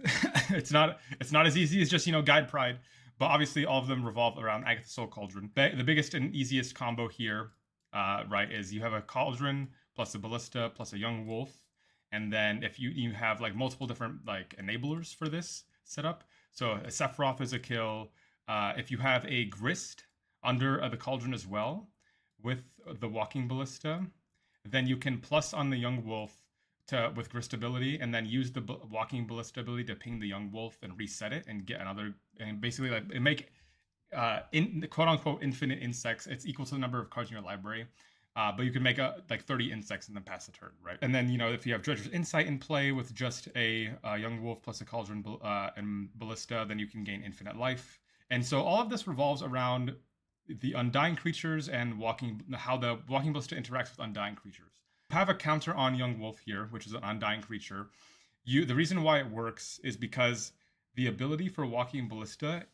it's not as easy as just Guide Pride, but obviously all of them revolve around Agatha Soul Cauldron. The biggest and easiest combo here, right, is you have a Cauldron plus a Ballista plus a Young Wolf, and then if you have like multiple different like enablers for this setup. So a Sephiroth is a kill. If you have a Grist under the Cauldron as well, with the Walking Ballista, then you can plus on the Young Wolf with Grist ability, and then use the Walking Ballista ability to ping the Young Wolf and reset it and get another, and basically like make quote unquote infinite insects. It's equal to the number of cards in your library, but you can make like 30 insects and then pass the turn, right? And then if you have Dredger's Insight in play with just a Young Wolf plus a Cauldron and Ballista, then you can gain infinite life. And so all of this revolves around the Undying creatures and how the Walking Ballista interacts with Undying creatures. You have a counter on Young Wolf here, which is an Undying creature. The reason why it works is because the ability for Walking Ballista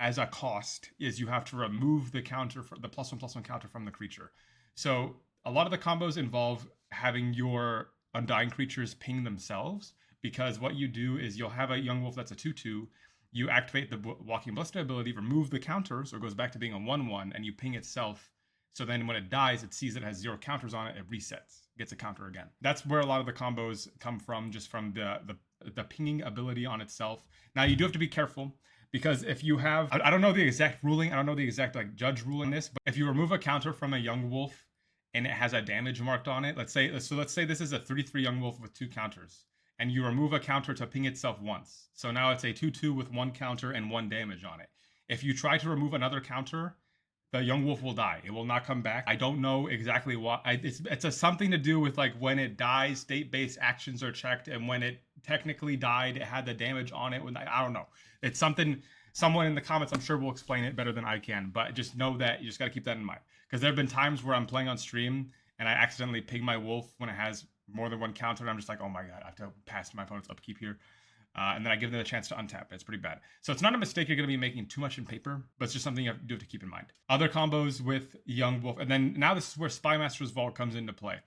as a cost is you have to remove the counter, the +1/+1 counter from the creature. So a lot of the combos involve having your Undying creatures ping themselves, because what you do is you'll have a Young Wolf that's a 2/2. You activate the Walking Ballista ability, remove the counter, so it goes back to being a 1/1, and you ping itself. So then when it dies, it sees it has 0 counters on it, it resets, gets a counter again. That's where a lot of the combos come from, just from the pinging ability on itself. Now you do have to be careful, because if you have, I don't know the exact ruling, I don't know the exact like judge ruling this, but if you remove a counter from a Young Wolf and it has a damage marked on it, let's say this is a 3/3 Young Wolf with 2 counters, and you remove a counter to ping itself once. So now it's a 2/2 with 1 counter and 1 damage on it. If you try to remove another counter, the Young Wolf will die. It will not come back. I don't know exactly why. It's something to do with like when it dies, state-based actions are checked, and when it technically died, it had the damage on it. I don't know. It's something. Someone in the comments, I'm sure, will explain it better than I can. But just know that you just got to keep that in mind, because there have been times where I'm playing on stream and I accidentally ping my wolf when it has more than 1 counter, and I'm just like, oh my god, I have to pass my opponent's upkeep here. And then I give them a chance to untap. It's pretty bad. So it's not a mistake you're going to be making too much in paper, but it's just something you do have to keep in mind. Other combos with Young Wolf, and then now this is where Spymaster's Vault comes into play.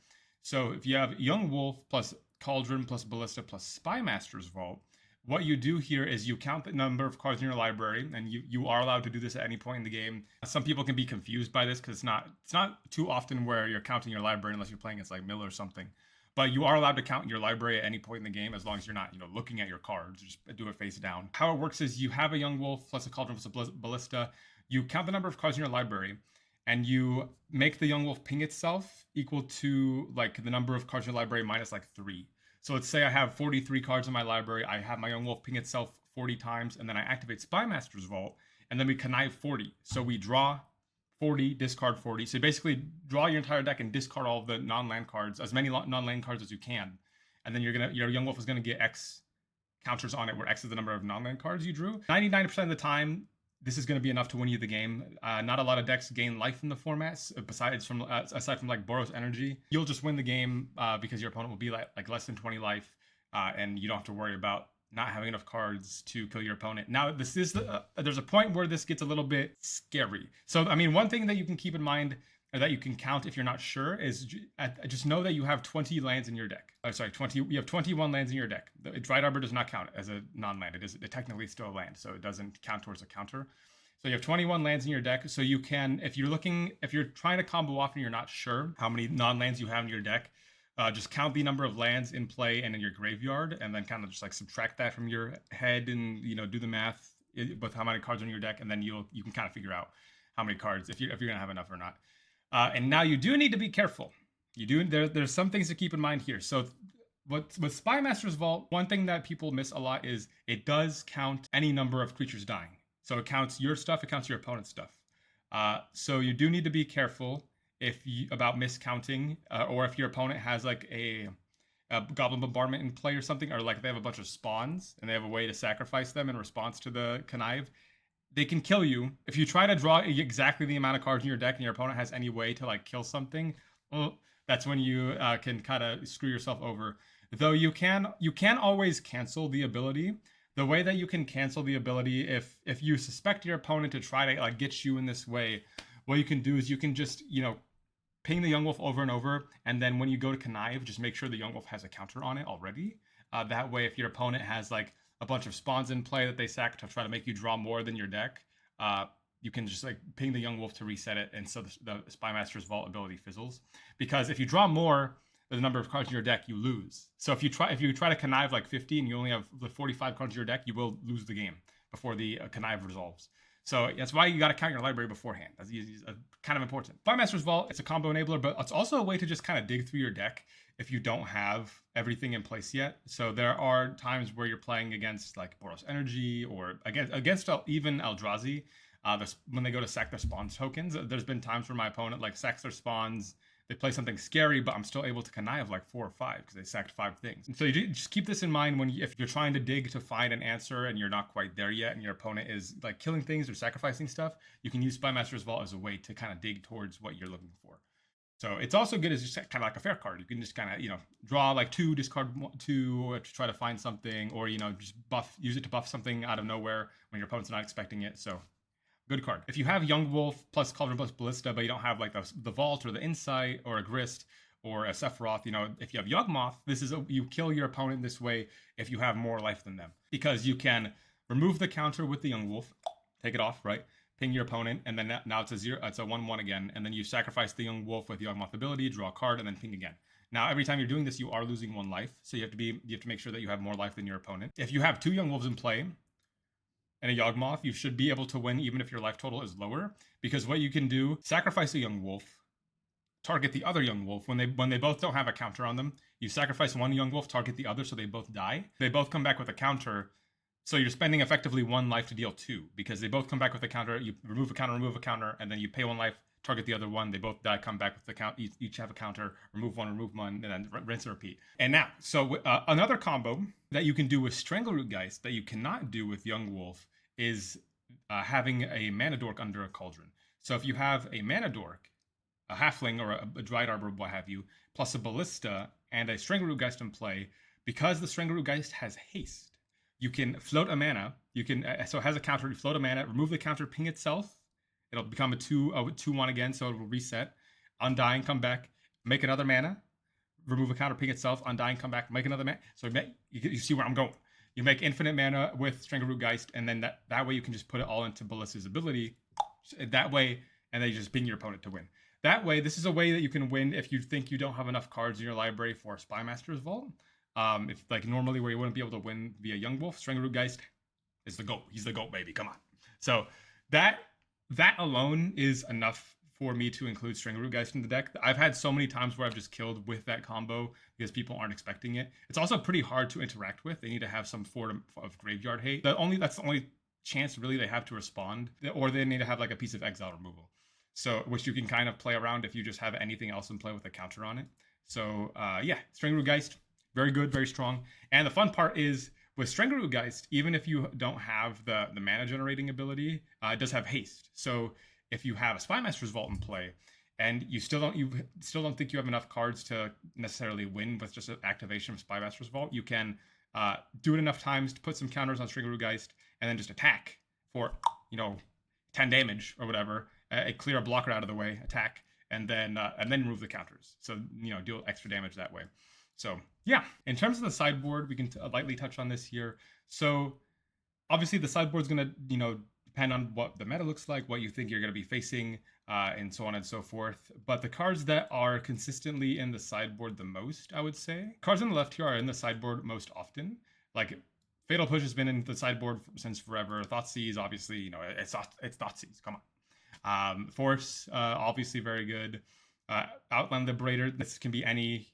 So if you have Young Wolf plus Cauldron plus Ballista plus Spymaster's Vault, what you do here is you count the number of cards in your library, and you are allowed to do this at any point in the game. Some people can be confused by this because it's not too often where you're counting your library unless you're playing against like Mill or something. But you are allowed to count your library at any point in the game as long as you're not, looking at your cards. Just do it face down. How it works is you have a Young Wolf plus a Cauldron plus a Ballista. You count the number of cards in your library, and you make the Young Wolf ping itself equal to like the number of cards in your library minus like 3. So let's say I have 43 cards in my library. I have my Young Wolf ping itself 40 times, and then I activate Spymaster's Vault, and then we connive 40. So we draw 40, discard 40. So basically draw your entire deck and discard all of the non-land cards, as many non-land cards as you can. And then your Young Wolf is going to get X counters on it, where X is the number of non-land cards you drew. 99% of the time, this is going to be enough to win you the game. Not a lot of decks gain life in the formats, aside from like Boros Energy. You'll just win the game because your opponent will be like less than 20 life, and you don't have to worry about not having enough cards to kill your opponent. Now, this is there's a point where this gets a little bit scary. So, I mean, one thing that you can keep in mind, or that you can count if you're not sure, is just know that you have 20 lands in your deck. Oh, sorry, 20. You have 21 lands in your deck. The Dried Arbor does not count as a non-land. It technically still a land, so it doesn't count towards a counter. So you have 21 lands in your deck. So you can, if you're trying to combo off and you're not sure how many non-lands you have in your deck, just count the number of lands in play and in your graveyard, and then kind of just like subtract that from your head, and do the math with how many cards are in your deck, and then you can kind of figure out how many cards, if you're gonna have enough or not. And now you do need to be careful. There's some things to keep in mind here. So with Spymaster's Vault, one thing that people miss a lot is it does count any number of creatures dying. So it counts your stuff, it counts your opponent's stuff. So you do need to be careful about miscounting, or if your opponent has like a Goblin Bombardment in play or something, or like they have a bunch of spawns and they have a way to sacrifice them in response to the connive. They can kill you. If you try to draw exactly the amount of cards in your deck and your opponent has any way to like kill something, well, that's when you can kind of screw yourself over. Though you can always cancel the ability. The way that you can cancel the ability, if you suspect your opponent to try to like get you in this way, what you can do is you can just ping the Young Wolf over and over, and then when you go to connive, just make sure the Young Wolf has a counter on it already. That way, if your opponent has like a bunch of spawns in play that they sack to try to make you draw more than your deck, you can just like ping the Young Wolf to reset it, and so the Spymaster's Vault ability fizzles. Because if you draw more than the number of cards in your deck, you lose. So if you try to connive like 50 and you only have the 45 cards in your deck, you will lose the game before the connive resolves. So that's why you got to count your library beforehand. That's kind of important. Spymaster's Vault, it's a combo enabler, but it's also a way to just kind of dig through your deck if you don't have everything in place yet. So there are times where you're playing against like Boros Energy, or against even Eldrazi. When they go to sack their spawn tokens, there's been times where my opponent like sacks their spawns, they play something scary, but I'm still able to connive like 4 or 5 because they sacked 5 things. And so you just keep this in mind if you're trying to dig to find an answer and you're not quite there yet, and your opponent is like killing things or sacrificing stuff, you can use Spymaster's Vault as a way to kind of dig towards what you're looking for. So it's also good as just kind of like a fair card. You can just kind of draw like 2, discard 2 to try to find something, or just use it to buff something out of nowhere when your opponent's not expecting it. So good card. If you have Young Wolf plus Cauldron plus Ballista, but you don't have like the Vault or the Insight or a Grist or a Sephiroth, you know, if you have Yawgmoth, you kill your opponent this way if you have more life than them. Because you can remove the counter with the Young Wolf, take it off, right? Ping your opponent, and then now it's a 1/1 again, and then you sacrifice the Young Wolf with Yawgmoth ability, draw a card, and then ping again. Now, every time you're doing this, you are losing 1 life, so you have to make sure that you have more life than your opponent. If you have 2 Young Wolves in play and a Yawgmoth, you should be able to win even if your life total is lower, because what you can do, sacrifice a Young Wolf, target the other Young Wolf. When they both don't have a counter on them, you sacrifice one Young Wolf, target the other, so they both die. They both come back with a counter, so you're spending effectively 1 life to deal 2, because they both come back with a counter. You remove a counter, and then you pay 1 life, target the other one. They both die, come back with the count. Each have a counter, remove one, and then rinse and repeat. And now, so another combo that you can do with Strangleroot Geist that you cannot do with Young Wolf is having a Mana Dork under a Cauldron. So if you have a Mana Dork, a Halfling or a Dried Arbor, what have you, plus a Ballista and a Strangleroot Geist in play, because the Strangleroot Geist has haste, you can float a mana. You can so it has a counter. You float a mana, remove the counter, ping itself. It'll become a 2/1 again, so it will reset. Undying, come back, make another mana, remove a counter, ping itself. Undying, come back, make another mana. So you see where I'm going. You make infinite mana with Strangleroot Geist, and then that way you can just put it all into Ballista's ability. That way, and then you just ping your opponent to win. That way, this is a way that you can win if you think you don't have enough cards in your library for Spymaster's Vault. If like normally where you wouldn't be able to win via Young Wolf, Strangleroot Geist is the GOAT. He's the GOAT, baby. Come on. So that alone is enough for me to include Strangleroot Geist in the deck. I've had so many times where I've just killed with that combo because people aren't expecting it. It's also pretty hard to interact with. They need to have some form of graveyard hate. That's the only chance really they have to respond, or they need to have like a piece of exile removal. So, which you can kind of play around if you just have anything else in play with a counter on it. So, yeah, Strangleroot Geist, very good, very strong. And the fun part is, with Strangleroot Geist, even if you don't have the mana generating ability, it does have haste. So, if you have a Spymaster's Vault in play, and you still don't think you have enough cards to necessarily win with just an activation of Spymaster's Vault, you can do it enough times to put some counters on Strangleroot Geist, and then just attack for 10 damage or whatever. Clear a blocker out of the way, attack, and then remove the counters. So deal extra damage that way. So yeah, in terms of the sideboard, we can lightly touch on this here. So obviously the sideboard is gonna depend on what the meta looks like, what you think you're gonna be facing, and so on and so forth. But the cards that are consistently in the sideboard the most, I would say, cards on the left here are in the sideboard most often. Like Fatal Push has been in the sideboard since forever. Thoughtseize, obviously, it's Thoughtseize. Come on. Force, obviously very good. Outland Liberator, this can be any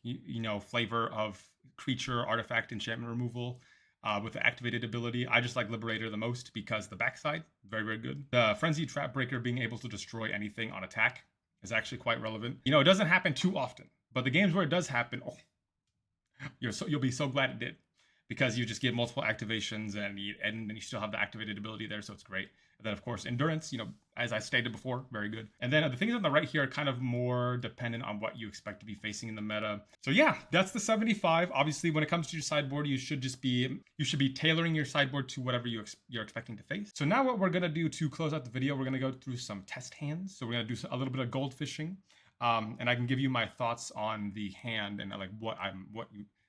flavor of creature, artifact, enchantment removal with the activated ability. I just like Liberator the most because the backside, very, very good. The Frenzy Trap Breaker, being able to destroy anything on attack, is actually quite relevant. It doesn't happen too often, but the games where it does happen, you'll be so glad it did, because you just get multiple activations and you still have the activated ability there, so it's great. And then, of course, Endurance, as I stated before, very good. And then the things on the right here are kind of more dependent on what you expect to be facing in the meta. So yeah, that's the 75. Obviously, when it comes to your sideboard, you should be tailoring your sideboard to whatever you're expecting to face. So now what we're going to do to close out the video, we're going to go through some test hands. So we're going to do a little bit of Goldfishing. And I can give you my thoughts on the hand and like what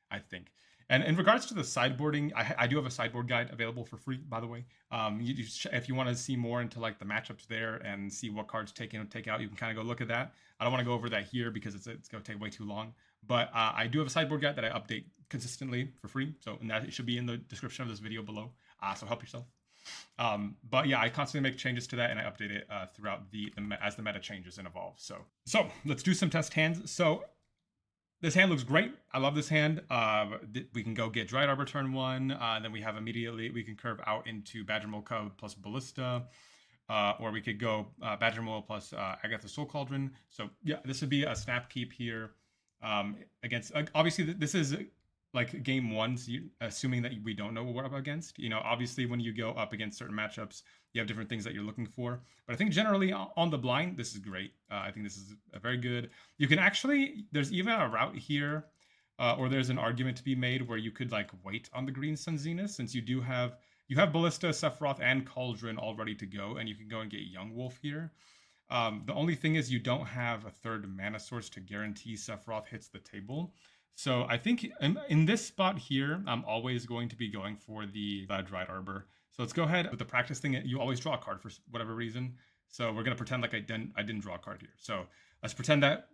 I think. And in regards to the sideboarding, I do have a sideboard guide available for free, by the way. If you want to see more into like the matchups there and see what cards take in and take out, you can kind of go look at that. I don't want to go over that here because it's going to take way too long. But I do have a sideboard guide that I update consistently for free. So it should be in the description of this video below. So help yourself. But yeah, I constantly make changes to that and I update it throughout as the meta changes and evolves. So let's do some test hands. So this hand looks great. I love this hand. We can go get Dried Arbor turn 1. Then we have immediately, we can curve out into Badgermole Cub plus Ballista. Or we could go Badgermole plus Agatha Soul Cauldron. So yeah, this would be a snap keep here against, obviously this is like game 1, so assuming that we don't know what we're up against. Obviously when you go up against certain matchups, you have different things that you're looking for. But I think generally on the blind, this is great. I think this is very good. You can actually, there's even a route here, or there's an argument to be made where you could like wait on the Green Sun Zenith, since you have Ballista, Sephiroth, and Cauldron all ready to go, and you can go and get Young Wolf here. The only thing is you don't have a third mana source to guarantee Sephiroth hits the table. So I think in this spot here, I'm always going to be going for the Dried Arbor. So let's go ahead with the practice thing. You always draw a card for whatever reason. So we're gonna pretend like I didn't draw a card here. So let's pretend that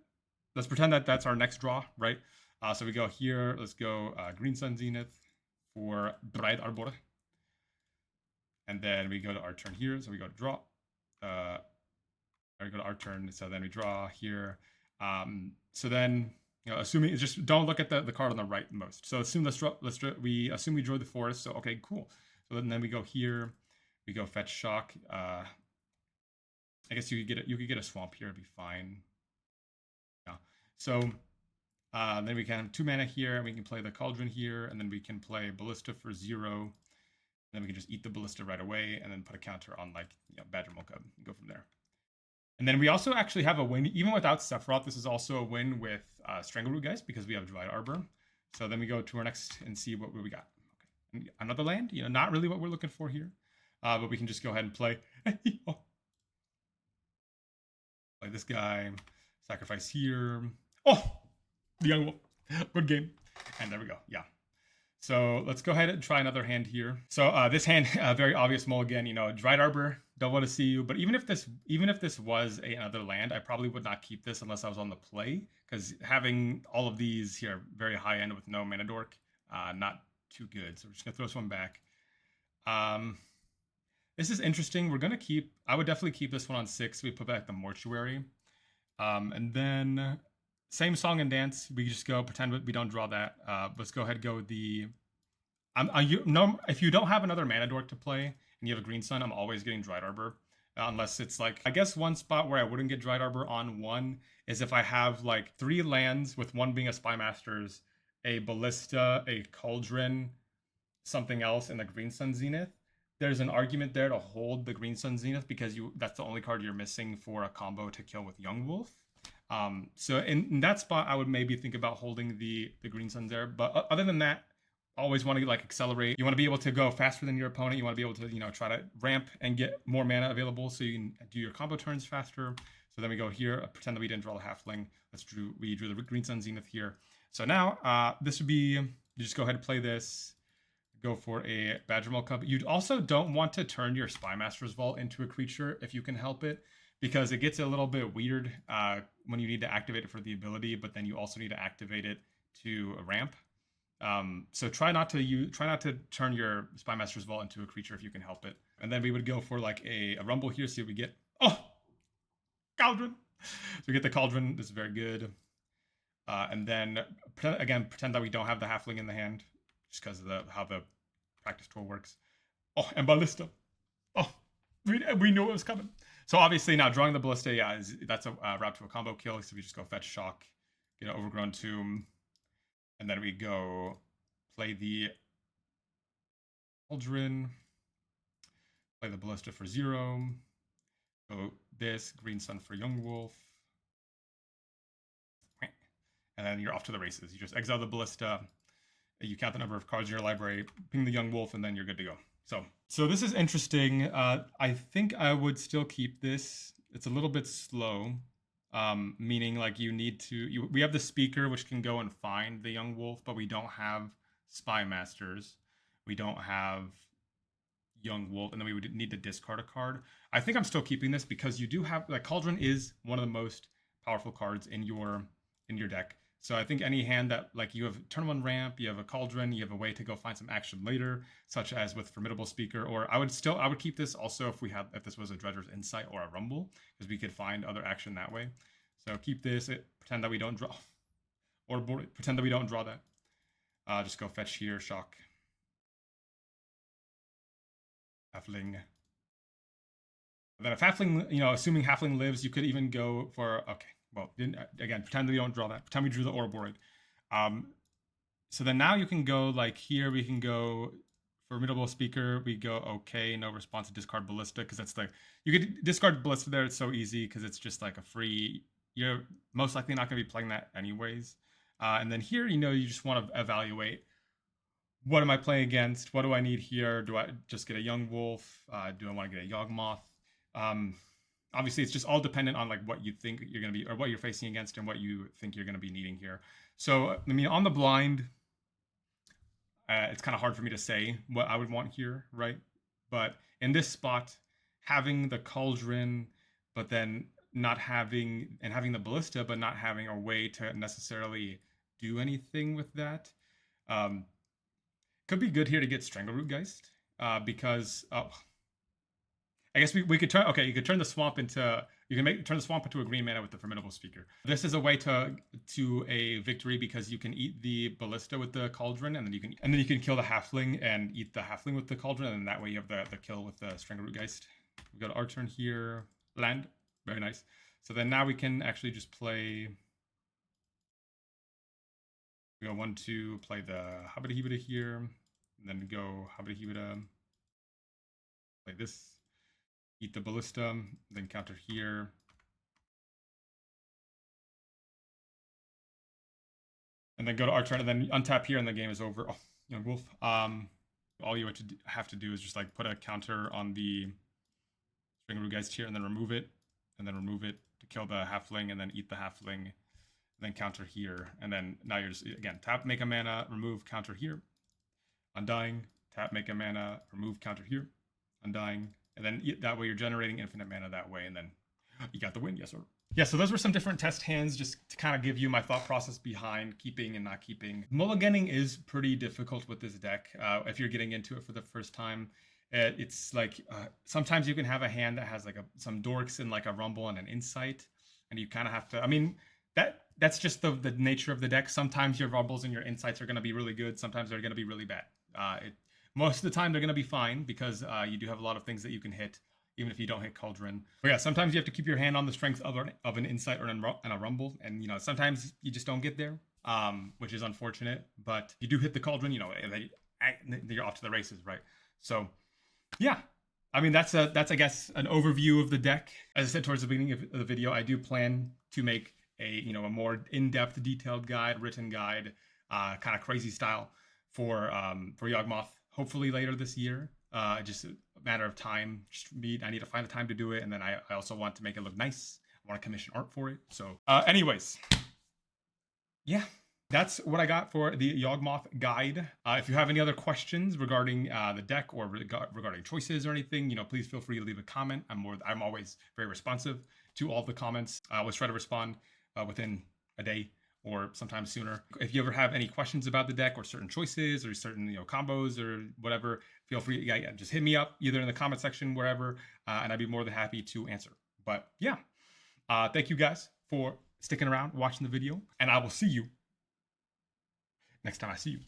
that's our next draw, right? So we go here. Let's go Green Sun Zenith for Dried Arbor, and then we go to our turn here. So we go to draw. We go to our turn. So then we draw here. So then, assuming just don't look at the card on the right most. So assume we assume we drew the forest. So okay, cool. So then we go here. We go fetch shock. I guess you could get a swamp here. It'd be fine. Yeah. So then we can have 2 mana here, and we can play the Cauldron here, and then we can play Ballista for 0. And then we can just eat the Ballista right away, and then put a counter on Badger Mocha and go from there. And then we also actually have a win, even without Sephiroth. This is also a win with Strangleroot, guys, because we have Dried Arbor. So then we go to our next and see what we got. Okay. Another land, not really what we're looking for here, but we can just go ahead and play. Play this guy, sacrifice here. Oh, the Young Wolf, good game. And there we go. Yeah. So let's go ahead and try another hand here. So this hand, very obvious mulligan. Dried Arbor, don't want to see you. But even if this was another land, I probably would not keep this unless I was on the play, because having all of these here, very high end with no mana dork, not too good. So we're just gonna throw this one back. This is interesting. We're gonna keep. I would definitely keep this one on 6. We put back the Mortuary, and then. Same song and dance. We just go pretend we don't draw that. Let's go ahead and go with the. If you don't have another mana dork to play and you have a Green Sun, I'm always getting Dried Arbor, unless it's I guess one spot where I wouldn't get Dried Arbor on one is if I have 3 lands with one being a Spy Masters, a Ballista, a Cauldron, something else, and the Green Sun Zenith. There's an argument there to hold the Green Sun Zenith because that's the only card you're missing for a combo to kill with Young Wolf. So in that spot, I would maybe think about holding the Green Suns there. But other than that, always want to accelerate. You want to be able to go faster than your opponent. You want to be able to try to ramp and get more mana available so you can do your combo turns faster. So then we go here, pretend that we didn't draw the halfling. We drew the Green Sun Zenith here. So now this would be, you just go ahead and play this. Go for a Badger Mocha. You also don't want to turn your Spy Master's Vault into a creature if you can help it, because it gets a little bit weird when you need to activate it for the ability, but then you also need to activate it to ramp. So try not to turn your Spy Master's Vault into a creature if you can help it. And then we would go for a Rumble here, see what we get. Oh, Cauldron. So we get the Cauldron. This is very good. And then pretend that we don't have the Halfling in the hand, just because of how the practice tool works. Oh, and Ballista. Oh, we knew it was coming. So obviously now drawing the Ballista, that's a route to a combo kill. So we just go fetch shock, get an Overgrown Tomb, and then we go play the Cauldron, play the Ballista for 0, go this, Green Sun for Young Wolf, and then you're off to the races. You just exile the Ballista, you count the number of cards in your library, ping the Young Wolf, and then you're good to go. So this is interesting. I think I would still keep this. It's a little bit slow, meaning you need to. We have the Speaker, which can go and find the Young Wolf, but we don't have Spy Masters. We don't have Young Wolf, and then we would need to discard a card. I think I'm still keeping this because you do have Cauldron is one of the most powerful cards in your deck. So I think any hand that you have turn 1 ramp, you have a Cauldron, you have a way to go find some action later, such as with Formidable Speaker, or I would keep this also if this was a Dredger's Insight or a Rumble, because we could find other action that way. So keep this, pretend that we don't draw, or pretend that we don't draw that. Just go fetch here, shock. Halfling. And then if Halfling, assuming Halfling lives, you could even go for, okay. Well, again, pretend that we don't draw that. Pretend we drew the Ouroboros. So then now you can go here. We can go Formidable Speaker. We go okay, no response to discard Ballista, because that's you could discard Ballista there. It's so easy because it's just a free. You're most likely not going to be playing that anyways. And then here, you just want to evaluate what am I playing against? What do I need here? Do I just get a Young Wolf? Do I want to get a Yawgmoth? obviously it's just all dependent on like what you think you're going to be, or what you're facing against and what you think you're going to be needing here. So I mean, on the blind, it's kind of hard for me to say what I would want here, right? But in this spot, having the cauldron, but then not having, and having the ballista, but not having a way to necessarily do anything with that, could be good here to get Strangleroot Geist, because I guess we could turn, okay, you could turn the swamp into, you can turn the swamp into a green mana with the Formidable Speaker. This is a way to a victory because you can eat the ballista with the cauldron, and then you can kill the halfling and eat the halfling with the cauldron, and that way you have the kill with the Strangleroot Geist. We got our turn here, land, very nice. So then now we can actually just play. We go 1-2, play the Habita Hibita here, and then go Habita Hibita, play this. Eat the ballista, then counter here. And then go to our turn, and then untap here, and the game is over. Oh, Yawgmoth. All you have to do is just like put a counter on the Strangleroot Geist here, and then remove it to kill the halfling, and then eat the halfling, and then counter here. And then now you're just, again, tap, make a mana, remove, counter here. Undying, tap, make a mana, remove, counter here. Undying. And then that way you're generating infinite mana that way, and then you got the win, yes sir. Yeah, so those were some different test hands just to kind of give you my thought process behind keeping and not keeping. Mulliganing is pretty difficult with this deck if you're getting into it for the first time. It's like sometimes you can have a hand that has like some dorks and like a rumble and an insight, and you kind of have to, I mean, that's just the nature of the deck. Sometimes your rumbles and your insights are going to be really good, sometimes they're going to be really bad. Most of the time they're going to be fine because you do have a lot of things that you can hit, even if you don't hit Cauldron. But yeah, sometimes you have to keep your hand on the strength of an insight or a rumble, and sometimes you just don't get there, which is unfortunate. But you do hit the Cauldron, you're off to the races, right? So yeah, I mean that's I guess an overview of the deck. As I said towards the beginning of the video, I do plan to make a more in-depth, detailed guide, written guide, kind of crazy style for Yawgmoth. Hopefully later this year. Just a matter of time. I need to find the time to do it, and then I also want to make it look nice. I want to commission art for it. So, anyways, yeah, that's what I got for the Yawgmoth guide. If you have any other questions regarding the deck or regarding choices or anything, please feel free to leave a comment. I'm always very responsive to all the comments. I always try to respond within a day or sometimes sooner. If you ever have any questions about the deck or certain choices or certain combos or whatever, feel free, just hit me up either in the comment section, wherever, and I'd be more than happy to answer. But yeah, thank you guys for sticking around, watching the video, and I will see you next time I see you.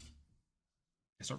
Yes, sir.